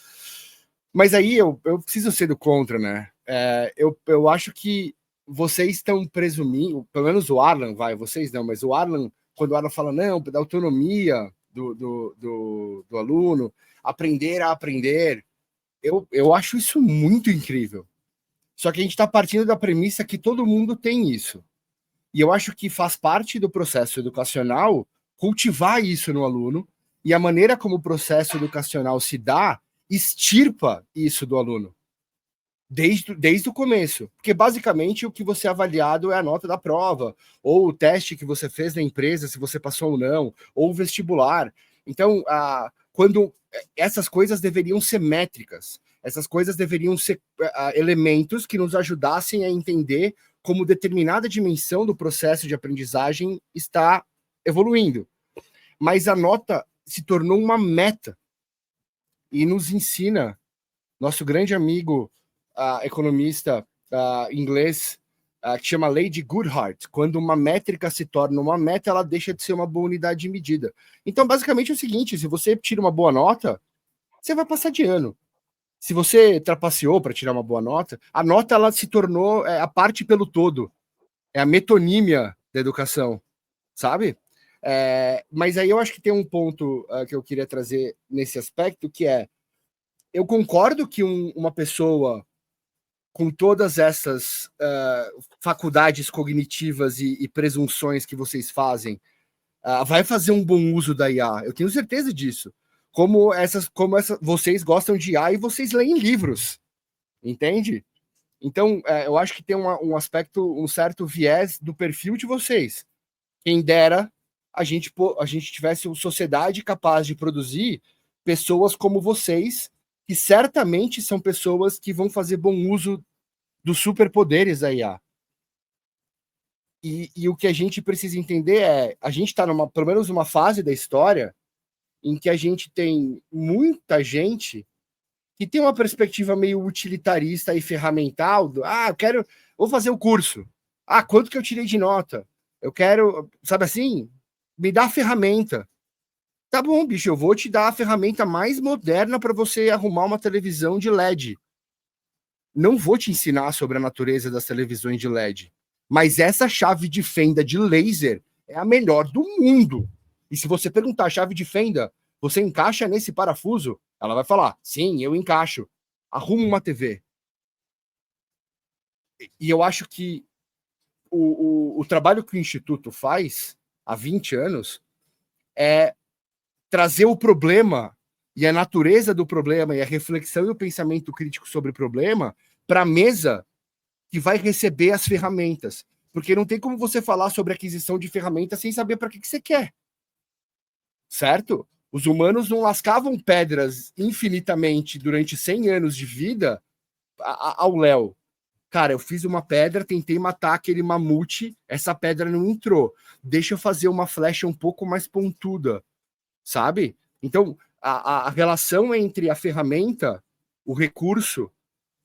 Mas aí eu preciso ser do contra, né? Eu acho que vocês estão presumindo, pelo menos o Arlan, vocês não, mas o Arlan, quando o Arlan fala, não, da autonomia do aluno, aprender a aprender, eu acho isso muito incrível. Só que a gente está partindo da premissa que todo mundo tem isso. E eu acho que faz parte do processo educacional cultivar isso no aluno, e a maneira como o processo educacional se dá extirpa isso do aluno, desde o começo. Porque, basicamente, o que você é avaliado é a nota da prova, ou o teste que você fez na empresa, se você passou ou não, ou o vestibular. Então, quando essas coisas deveriam ser métricas, essas coisas deveriam ser elementos que nos ajudassem a entender como determinada dimensão do processo de aprendizagem está evoluindo. Mas a nota se tornou uma meta e nos ensina, nosso grande amigo economista inglês, que chama Lady Goodhart, quando uma métrica se torna uma meta, ela deixa de ser uma boa unidade de medida. Então, basicamente é o seguinte, se você tira uma boa nota, você vai passar de ano. Se você trapaceou para tirar uma boa nota, a nota ela se tornou a parte pelo todo. É a metonímia da educação, sabe? Mas aí eu acho que tem um ponto que eu queria trazer nesse aspecto, que eu concordo que uma pessoa com todas essas faculdades cognitivas e presunções que vocês fazem vai fazer um bom uso da IA. Eu tenho certeza disso. Como vocês gostam de IA e vocês leem livros, entende? Então, eu acho que tem um aspecto, um certo viés do perfil de vocês. Quem dera a gente tivesse uma sociedade capaz de produzir pessoas como vocês, que certamente são pessoas que vão fazer bom uso dos superpoderes da IA. E o que a gente precisa entender a gente está pelo menos numa fase da história em que a gente tem muita gente que tem uma perspectiva meio utilitarista e ferramental, vou fazer o curso. Quanto que eu tirei de nota? Eu quero, sabe assim, me dá a ferramenta. Tá bom, bicho, eu vou te dar a ferramenta mais moderna para você arrumar uma televisão de LED. Não vou te ensinar sobre a natureza das televisões de LED, mas essa chave de fenda de laser é a melhor do mundo. E se você perguntar a chave de fenda, você encaixa nesse parafuso? Ela vai falar, sim, eu encaixo. Arruma uma TV. E eu acho que o trabalho que o Instituto faz há 20 anos é trazer o problema e a natureza do problema e a reflexão e o pensamento crítico sobre o problema para a mesa que vai receber as ferramentas. Porque não tem como você falar sobre aquisição de ferramentas sem saber para que você quer. Certo? Os humanos não lascavam pedras infinitamente durante 100 anos de vida ao léu. Cara, eu fiz uma pedra, tentei matar aquele mamute, essa pedra não entrou. Deixa eu fazer uma flecha um pouco mais pontuda, sabe? Então, a relação entre a ferramenta, o recurso,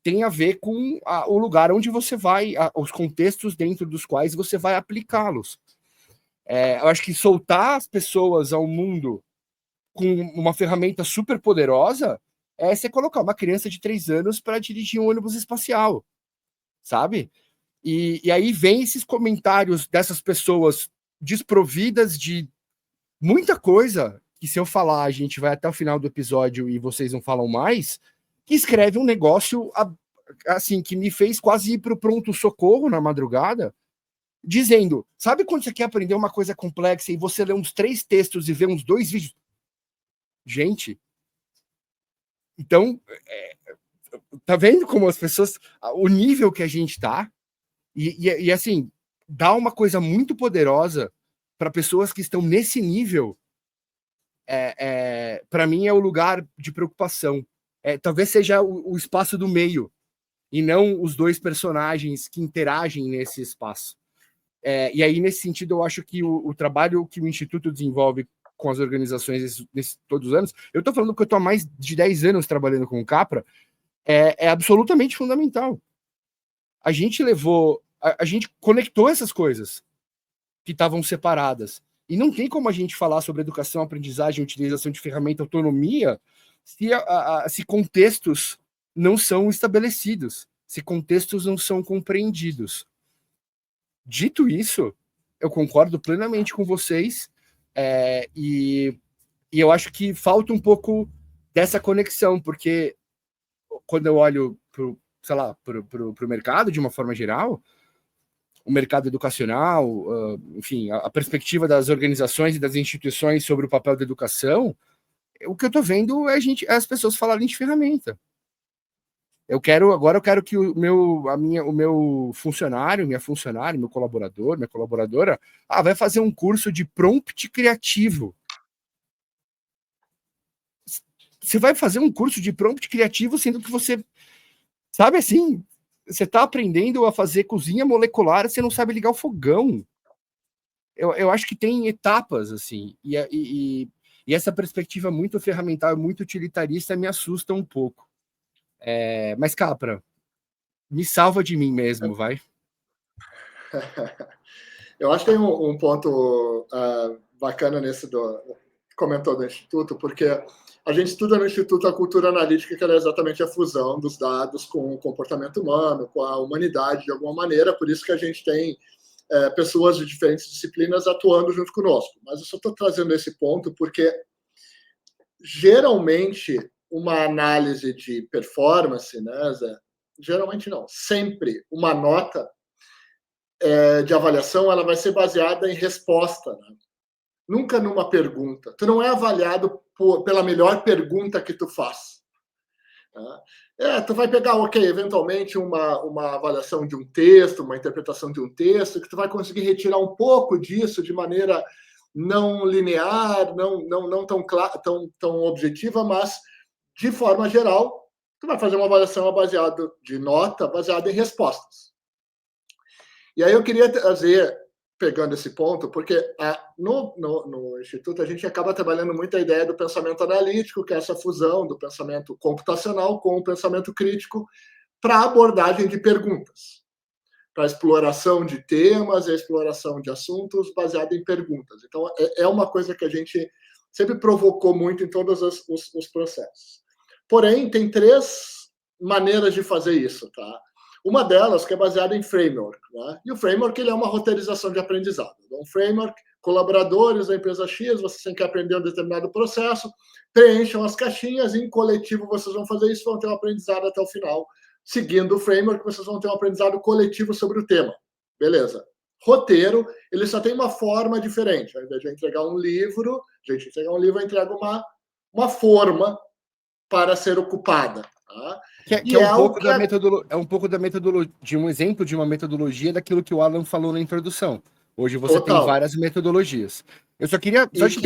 tem a ver com o lugar onde você vai, os contextos dentro dos quais você vai aplicá-los. Eu acho que soltar as pessoas ao mundo com uma ferramenta super poderosa é você colocar uma criança de 3 anos para dirigir um ônibus espacial, sabe? E aí vem esses comentários dessas pessoas desprovidas de muita coisa, que se eu falar, a gente vai até o final do episódio e vocês não falam mais, que escreve um negócio assim, que me fez quase ir pro pronto-socorro na madrugada, dizendo, sabe quando você quer aprender uma coisa complexa e você lê uns 3 textos e vê uns 2 vídeos? Gente, então, tá vendo como as pessoas, o nível que a gente tá, e assim, dá uma coisa muito poderosa para pessoas que estão nesse nível, para mim é o lugar de preocupação. Talvez seja o espaço do meio, e não os 2 personagens que interagem nesse espaço. E aí, nesse sentido, eu acho que o trabalho que o Instituto desenvolve com as organizações todos os anos, eu estou falando que eu estou há mais de 10 anos trabalhando com o Capra, é absolutamente fundamental. A gente a gente conectou essas coisas que estavam separadas. E não tem como a gente falar sobre educação, aprendizagem, utilização de ferramenta, autonomia, se contextos não são estabelecidos, se contextos não são compreendidos. Dito isso, eu concordo plenamente com vocês, e eu acho que falta um pouco dessa conexão, porque quando eu olho para o mercado de uma forma geral, o mercado educacional, enfim, a perspectiva das organizações e das instituições sobre o papel da educação, o que eu estou vendo é as pessoas falarem de ferramenta. Agora eu quero que o meu funcionário, minha funcionária, meu colaborador, minha colaboradora, vai fazer um curso de prompt criativo. Você vai fazer um curso de prompt criativo, sendo que você, sabe assim, você está aprendendo a fazer cozinha molecular, você não sabe ligar o fogão. Eu acho que tem etapas, assim, e essa perspectiva muito ferramental, muito utilitarista me assusta um pouco. Mas, Capra, me salva de mim mesmo, vai. Eu acho que tem um ponto bacana nesse comentou do Instituto, porque a gente estuda no Instituto a cultura analítica, que é exatamente a fusão dos dados com o comportamento humano, com a humanidade, de alguma maneira, por isso que a gente tem pessoas de diferentes disciplinas atuando junto conosco. Mas eu só estou trazendo esse ponto porque, geralmente, uma análise de performance, né, Zé? Geralmente não, sempre uma nota de avaliação ela vai ser baseada em resposta, né? Nunca numa pergunta. Tu não é avaliado pela melhor pergunta que tu faz. Tá? Tu vai pegar, eventualmente uma avaliação de um texto, uma interpretação de um texto, que tu vai conseguir retirar um pouco disso de maneira não linear, não tão objetiva, mas, de forma geral, tu vai fazer uma avaliação baseada de nota, baseada em respostas. E aí eu queria trazer, pegando esse ponto, porque no Instituto a gente acaba trabalhando muito a ideia do pensamento analítico, que é essa fusão do pensamento computacional com o pensamento crítico para a abordagem de perguntas, para a exploração de temas, a exploração de assuntos baseado em perguntas. Então, é uma coisa que a gente sempre provocou muito em todos os processos. Porém, tem 3 maneiras de fazer isso, tá? Uma delas que é baseada em framework, né? E o framework ele é uma roteirização de aprendizado. Então, um framework, colaboradores da empresa X, vocês têm que aprender um determinado processo, preencham as caixinhas, e em coletivo vocês vão fazer isso, vão ter um aprendizado até o final. Seguindo o framework, vocês vão ter um aprendizado coletivo sobre o tema. Beleza. Roteiro, ele só tem uma forma diferente. Ao invés de entregar um livro, eu entrego uma forma para ser ocupada. Tá? Um pouco da metodologia, de um exemplo de uma metodologia daquilo que o Alan falou na introdução. Hoje você tem várias metodologias. Eu só queria te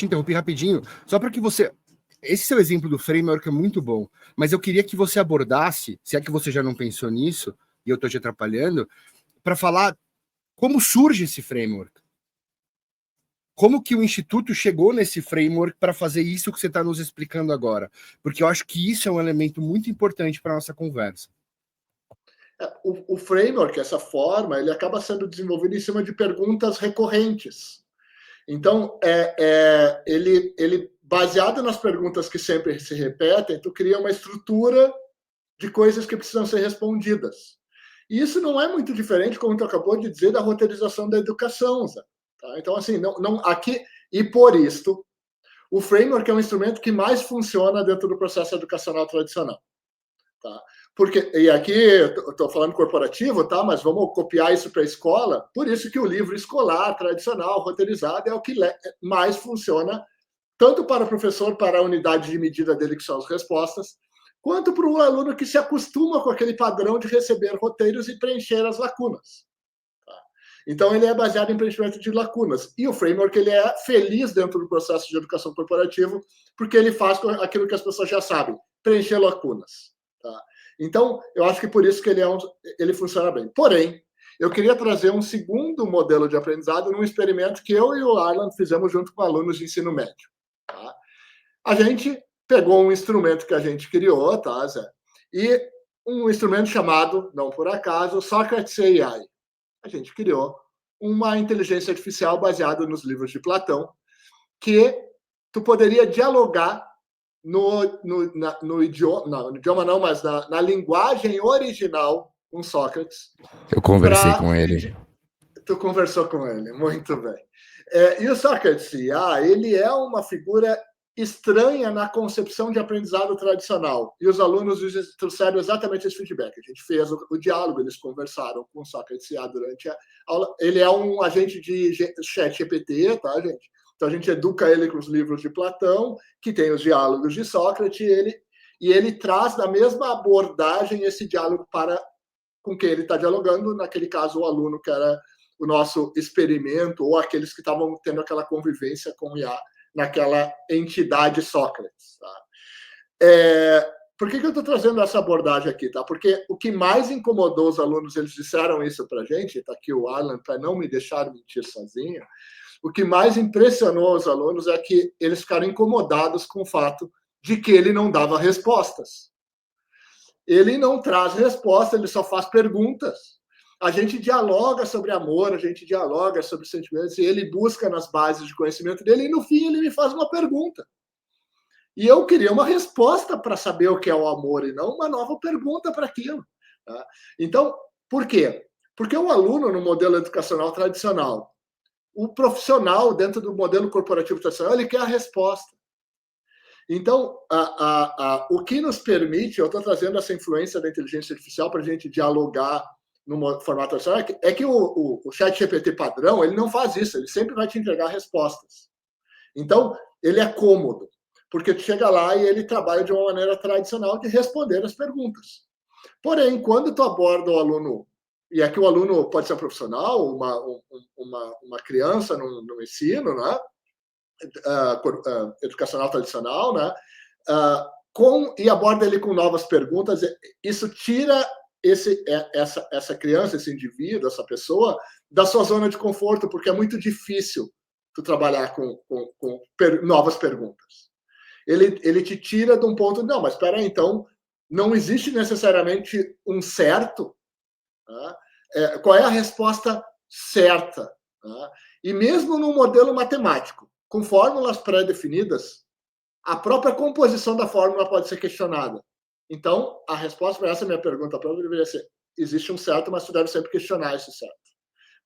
interromper rapidinho, só para que você... Esse seu exemplo do framework é muito bom, mas eu queria que você abordasse, se é que você já não pensou nisso, e eu estou te atrapalhando, para falar como surge esse framework. Como que o Instituto chegou nesse framework para fazer isso que você está nos explicando agora? Porque eu acho que isso é um elemento muito importante para a nossa conversa. O framework, essa forma, ele acaba sendo desenvolvido em cima de perguntas recorrentes. Então, ele baseado nas perguntas que sempre se repetem, tu cria uma estrutura de coisas que precisam ser respondidas. E isso não é muito diferente, como tu acabou de dizer, da roteirização da educação. Tá? Então, assim, aqui, e por isto, o framework é um instrumento que mais funciona dentro do processo educacional tradicional. Tá? Porque, e aqui estou falando corporativo, tá? Mas vamos copiar isso para a escola. Por isso que o livro escolar tradicional, roteirizado, é o que mais funciona, tanto para o professor, para a unidade de medida dele, que são as respostas, quanto para o aluno que se acostuma com aquele padrão de receber roteiros e preencher as lacunas. Tá? Então, ele é baseado em preenchimento de lacunas. E o framework ele é feliz dentro do processo de educação corporativo, porque ele faz aquilo que as pessoas já sabem, preencher lacunas. Tá? Então, eu acho que por isso que ele funciona bem. Porém, eu queria trazer um segundo modelo de aprendizado num experimento que eu e o Arlan fizemos junto com alunos de ensino médio. Tá? A gente pegou um instrumento que a gente criou, tá, Zé? E um instrumento chamado, não por acaso, Socrates AI. A gente criou uma inteligência artificial baseada nos livros de Platão, que tu poderia dialogar no idioma não, mas na linguagem original com Sócrates. Eu conversei com ele. Tu conversou com ele, muito bem. E o Sócrates, ele é uma figura estranha na concepção de aprendizado tradicional. E os alunos trouxeram exatamente esse feedback. A gente fez o diálogo, eles conversaram com o Sócrates durante a aula. Ele é um agente de chat GPT, tá, gente? Então, a gente educa ele com os livros de Platão, que tem os diálogos de Sócrates, e ele traz na mesma abordagem esse diálogo com quem ele está dialogando, naquele caso, o aluno que era o nosso experimento, ou aqueles que estavam tendo aquela convivência com o IA naquela entidade Sócrates. Tá? Por que eu estou trazendo essa abordagem aqui? Tá? Porque o que mais incomodou os alunos, eles disseram isso para a gente, está aqui o Arlan, para não me deixar mentir sozinho, o que mais impressionou os alunos é que eles ficaram incomodados com o fato de que ele não dava respostas. Ele não traz resposta, ele só faz perguntas. A gente dialoga sobre amor, a gente dialoga sobre sentimentos, e ele busca nas bases de conhecimento dele, e no fim ele me faz uma pergunta. E eu queria uma resposta para saber o que é o amor, e não uma nova pergunta para aquilo. Tá? Então, por quê? Porque o aluno, no modelo educacional tradicional, o profissional, dentro do modelo corporativo tradicional, ele quer a resposta. Então, o que nos permite, eu estou trazendo essa influência da inteligência artificial para a gente dialogar no formato tradicional, é que o chat GPT padrão, ele não faz isso, ele sempre vai te entregar respostas. Então, ele é cômodo, porque tu chega lá e ele trabalha de uma maneira tradicional de responder as perguntas. Porém, quando tu aborda o aluno, e aqui o aluno pode ser um profissional, uma criança no ensino, né? Educacional tradicional, né? E aborda ele com novas perguntas, isso tira essa criança, esse indivíduo, essa pessoa, da sua zona de conforto, porque é muito difícil tu trabalhar com novas perguntas. Ele te tira de um ponto, não, mas espera aí, então, não existe necessariamente um certo. Tá? Qual é a resposta certa? Tá? E mesmo no modelo matemático, com fórmulas pré-definidas, a própria composição da fórmula pode ser questionada. Então, a resposta para essa minha pergunta própria deveria ser: existe um certo, mas tu deve sempre questionar esse certo.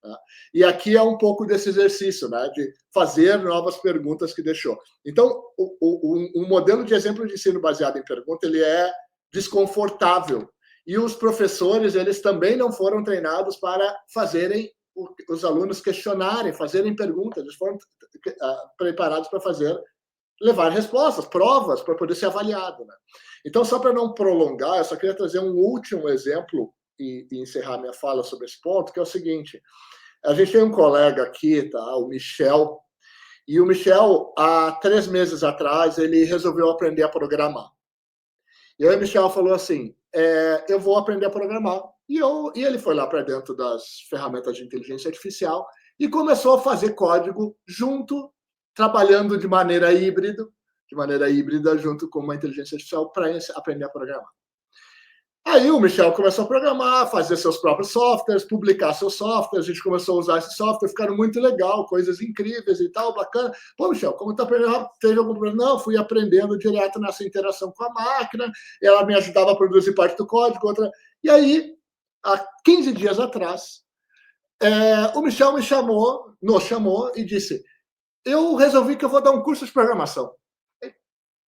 Tá? E aqui é um pouco desse exercício, né, de fazer novas perguntas que deixou. Então, o modelo de exemplo de ensino baseado em pergunta, ele é desconfortável. E os professores, eles também não foram treinados para fazerem os alunos questionarem, fazerem perguntas. Eles foram preparados para levar respostas, provas, para poder ser avaliado. Né? Então, só para não prolongar, eu só queria trazer um último exemplo e encerrar minha fala sobre esse ponto, que é o seguinte. A gente tem um colega aqui, tá? O Michel, e o Michel, há 3 meses atrás, ele resolveu aprender a programar. E aí o Michel falou assim, eu vou aprender a programar. E ele foi lá para dentro das ferramentas de inteligência artificial e começou a fazer código junto, trabalhando de maneira híbrida junto com uma inteligência artificial para aprender a programar. Aí o Michel começou a programar, fazer seus próprios softwares, publicar seus softwares, a gente começou a usar esse software, ficaram muito legal, coisas incríveis e tal, bacana. Pô, Michel, como tá aprendendo? Teve algum problema? Não, fui aprendendo direto nessa interação com a máquina, ela me ajudava a produzir parte do código, outra. E aí, há 15 dias atrás, o Michel nos chamou e disse: eu resolvi que eu vou dar um curso de programação.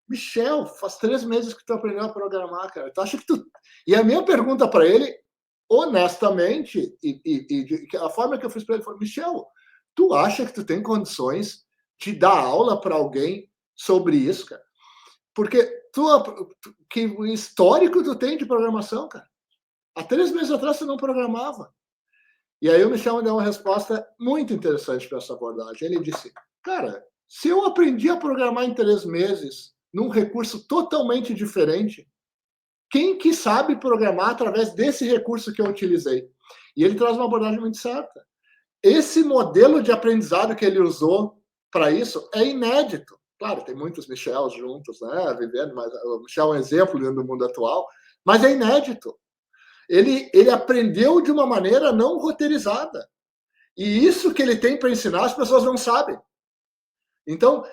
Michel, faz 3 meses que tu aprendeu a programar, cara. Tu acha que tu... E a minha pergunta para ele, honestamente, a forma que eu fiz para ele foi: Michel, tu acha que tu tem condições de dar aula para alguém sobre isso, cara? Porque que histórico tu tem de programação, cara? Há 3 meses atrás tu não programava. E aí o Michel me deu uma resposta muito interessante para essa abordagem. Ele disse: cara, se eu aprendi a programar em 3 meses num recurso totalmente diferente, quem que sabe programar através desse recurso que eu utilizei? E ele traz uma abordagem muito certa. Esse modelo de aprendizado que ele usou para isso é inédito. Claro, tem muitos Michels juntos, né, vivendo, mas o Michel é um exemplo dentro do mundo atual, mas é inédito. Ele aprendeu de uma maneira não roteirizada. E isso que ele tem para ensinar, as pessoas não sabem. Então,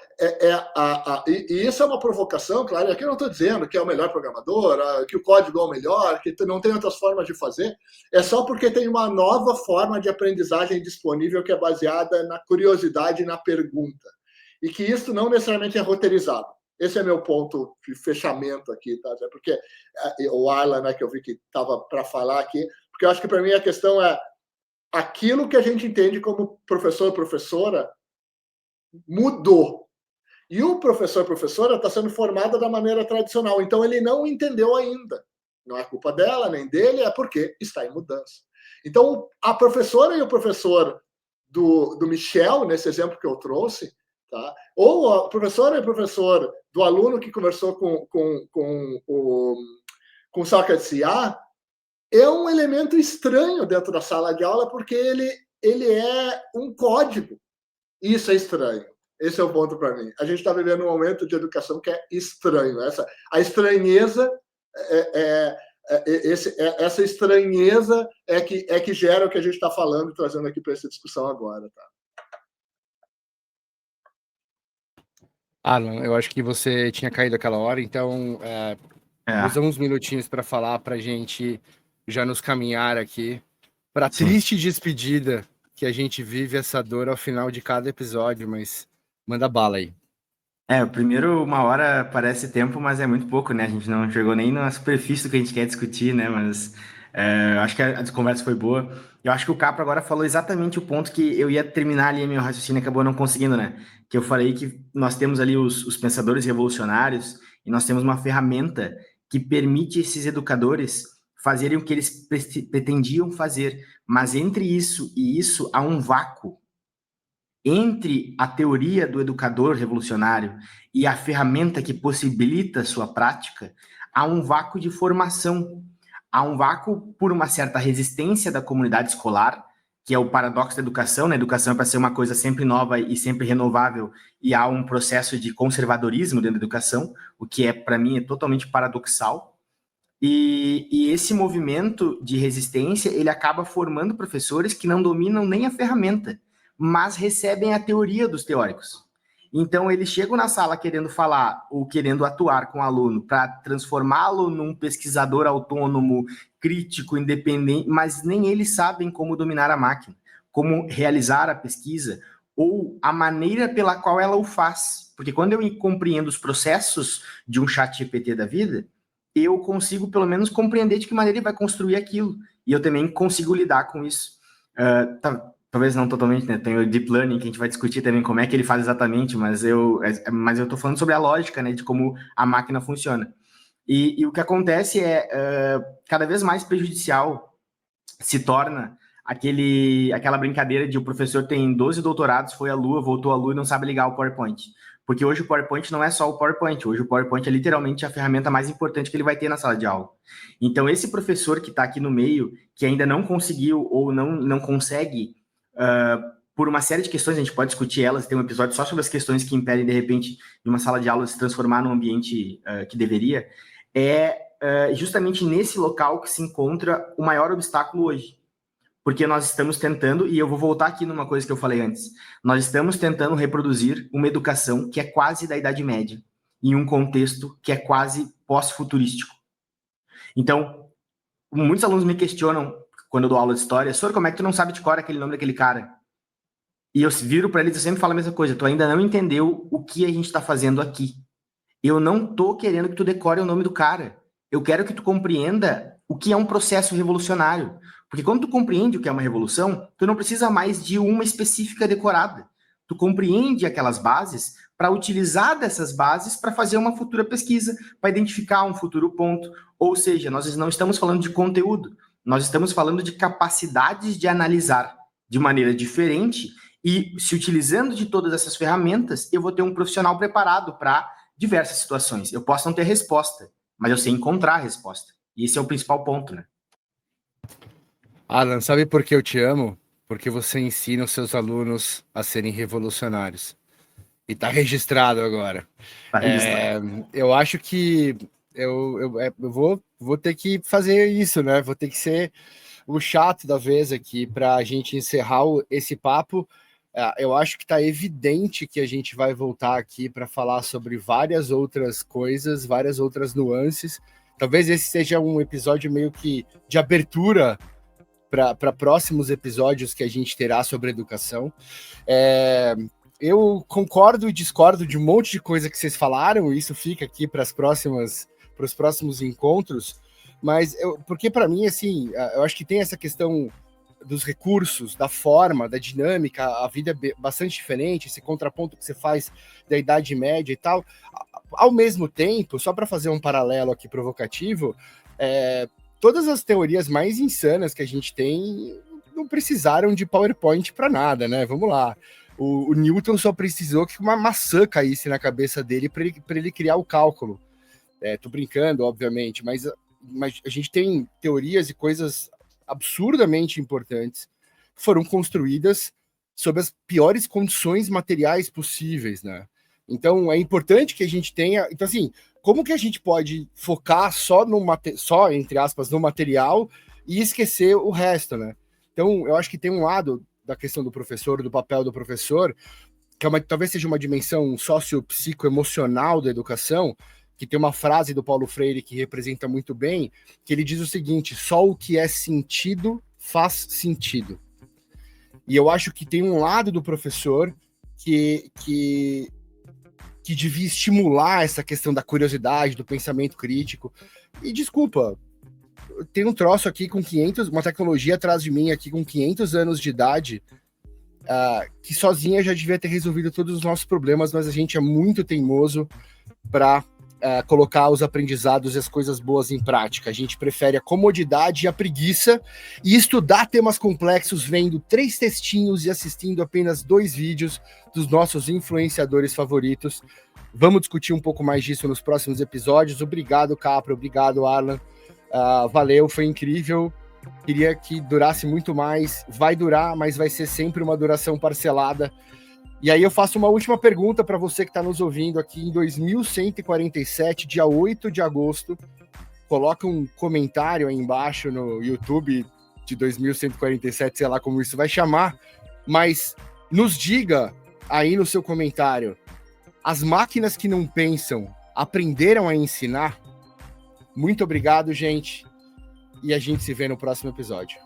e isso é uma provocação, claro, e aqui eu não estou dizendo que é o melhor programador, que o código é o melhor, que não tem outras formas de fazer, é só porque tem uma nova forma de aprendizagem disponível que é baseada na curiosidade e na pergunta. E que isso não necessariamente é roteirizado. Esse é meu ponto de fechamento aqui, tá? Porque o Arla, né, que eu vi que estava para falar aqui, porque eu acho que para mim a questão é aquilo que a gente entende como professor, professora, mudou. E o professor, professora está sendo formado da maneira tradicional. Então, ele não entendeu ainda. Não é culpa dela, nem dele, é porque está em mudança. Então, a professora e o professor do Michel, nesse exemplo que eu trouxe, tá? Ou a professora e o professor do aluno que conversou com o Sócrates IA, é um elemento estranho dentro da sala de aula, porque ele é um código. Isso é estranho. Esse é o ponto para mim. A gente está vivendo um momento de educação que é estranho. A estranheza, essa estranheza é que gera o que a gente está falando e trazendo aqui para essa discussão agora. Tá? Alan, eu acho que você tinha caído aquela hora, então usa uns minutinhos para falar para a gente já nos caminhar aqui para a triste despedida que a gente vive essa dor ao final de cada episódio, mas manda bala aí. Primeiro 1 hora parece tempo, mas é muito pouco, né? A gente não chegou nem na superfície do que a gente quer discutir, né? Mas eu acho que a conversa foi boa. Eu acho que o Capra agora falou exatamente o ponto que eu ia terminar ali meu raciocínio e acabou não conseguindo, né? Que eu falei que nós temos ali os pensadores revolucionários e nós temos uma ferramenta que permite esses educadores fazerem o que eles pretendiam fazer. Mas entre isso e isso há um vácuo. Entre a teoria do educador revolucionário e a ferramenta que possibilita sua prática, há um vácuo de formação. Há um vácuo por uma certa resistência da comunidade escolar, que é o paradoxo da educação, né? A educação é para ser uma coisa sempre nova e sempre renovável, e há um processo de conservadorismo dentro da educação, o que para mim é totalmente paradoxal. E esse movimento de resistência, ele acaba formando professores que não dominam nem a ferramenta, mas recebem a teoria dos teóricos. Então, eles chegam na sala querendo falar ou querendo atuar com o aluno para transformá-lo num pesquisador autônomo, crítico, independente, mas nem eles sabem como dominar a máquina, como realizar a pesquisa ou a maneira pela qual ela o faz. Porque quando eu compreendo os processos de um chat GPT da vida, eu consigo pelo menos compreender de que maneira ele vai construir aquilo. E eu também consigo lidar com isso. Talvez não totalmente, né? Tem o Deep Learning, que a gente vai discutir também como é que ele faz exatamente, mas eu tô falando sobre a lógica, né? De como a máquina funciona. E o que acontece cada vez mais prejudicial se torna aquela brincadeira de o professor tem 12 doutorados, foi à Lua, voltou à Lua e não sabe ligar o PowerPoint. Porque hoje o PowerPoint não é só o PowerPoint, hoje o PowerPoint é literalmente a ferramenta mais importante que ele vai ter na sala de aula. Então, esse professor que está aqui no meio, que ainda não conseguiu ou não consegue, por uma série de questões, a gente pode discutir elas, tem um episódio só sobre as questões que impedem, de repente, de uma sala de aula se transformar num ambiente que deveria, justamente nesse local que se encontra o maior obstáculo hoje. Porque nós estamos tentando, e eu vou voltar aqui numa coisa que eu falei antes, nós estamos tentando reproduzir uma educação que é quase da Idade Média, em um contexto que é quase pós-futurístico. Então, muitos alunos me questionam, quando eu dou aula de história, Sor, como é que tu não sabe de cor aquele nome daquele cara? E eu viro para eles e sempre falo a mesma coisa, tu ainda não entendeu o que a gente está fazendo aqui. Eu não tô querendo que tu decore o nome do cara. Eu quero que tu compreenda o que é um processo revolucionário. Porque quando tu compreende o que é uma revolução, tu não precisa mais de uma específica decorada. Tu compreende aquelas bases para utilizar dessas bases para fazer uma futura pesquisa, para identificar um futuro ponto. Ou seja, nós não estamos falando de conteúdo, nós estamos falando de capacidades de analisar de maneira diferente e, se utilizando de todas essas ferramentas, eu vou ter um profissional preparado para diversas situações. Eu posso não ter resposta, mas eu sei encontrar a resposta. E esse é o principal ponto, né? Alan, sabe por que eu te amo? Porque você ensina os seus alunos a serem revolucionários. E tá registrado agora. Tá registrado. Eu acho que eu vou ter que fazer isso, né? Vou ter que ser o chato da vez aqui para a gente encerrar esse papo. Eu acho que está evidente que a gente vai voltar aqui para falar sobre várias outras coisas, várias outras nuances. Talvez esse seja um episódio meio que de abertura para próximos episódios que a gente terá sobre educação. Eu concordo e discordo de um monte de coisa que vocês falaram, e isso fica aqui para os próximos encontros, mas porque para mim, assim, eu acho que tem essa questão dos recursos, da forma, da dinâmica, a vida é bastante diferente, esse contraponto que você faz da Idade Média e tal. Ao mesmo tempo, só para fazer um paralelo aqui provocativo, todas as teorias mais insanas que a gente tem não precisaram de PowerPoint para nada, né? Vamos lá. O Newton só precisou que uma maçã caísse na cabeça dele para ele criar o cálculo. Tô brincando, obviamente, mas a gente tem teorias e coisas absurdamente importantes que foram construídas sob as piores condições materiais possíveis, né? Então, é importante que a gente tenha... Então, assim, como que a gente pode focar só, entre aspas, no material e esquecer o resto, né? Então, eu acho que tem um lado da questão do professor, do papel do professor, que talvez seja uma dimensão sociopsicoemocional da educação, que tem uma frase do Paulo Freire que representa muito bem, que ele diz o seguinte: só o que é sentido faz sentido. E eu acho que tem um lado do professor que devia estimular essa questão da curiosidade, do pensamento crítico. E desculpa, tem um troço aqui com uma tecnologia atrás de mim aqui com 500 anos de idade, que sozinha já devia ter resolvido todos os nossos problemas, mas a gente é muito teimoso para colocar os aprendizados e as coisas boas em prática. A gente prefere a comodidade e a preguiça e estudar temas complexos vendo 3 textinhos e assistindo apenas 2 vídeos dos nossos influenciadores favoritos. Vamos discutir um pouco mais disso nos próximos episódios. Obrigado, Capra. Obrigado, Arlan. Valeu, foi incrível. Queria que durasse muito mais. Vai durar, mas vai ser sempre uma duração parcelada. E aí eu faço uma última pergunta para você que está nos ouvindo aqui em 2147, dia 8 de agosto. Coloca um comentário aí embaixo no YouTube de 2147, sei lá como isso vai chamar, mas nos diga aí no seu comentário: as máquinas que não pensam aprenderam a ensinar? Muito obrigado, gente, e a gente se vê no próximo episódio.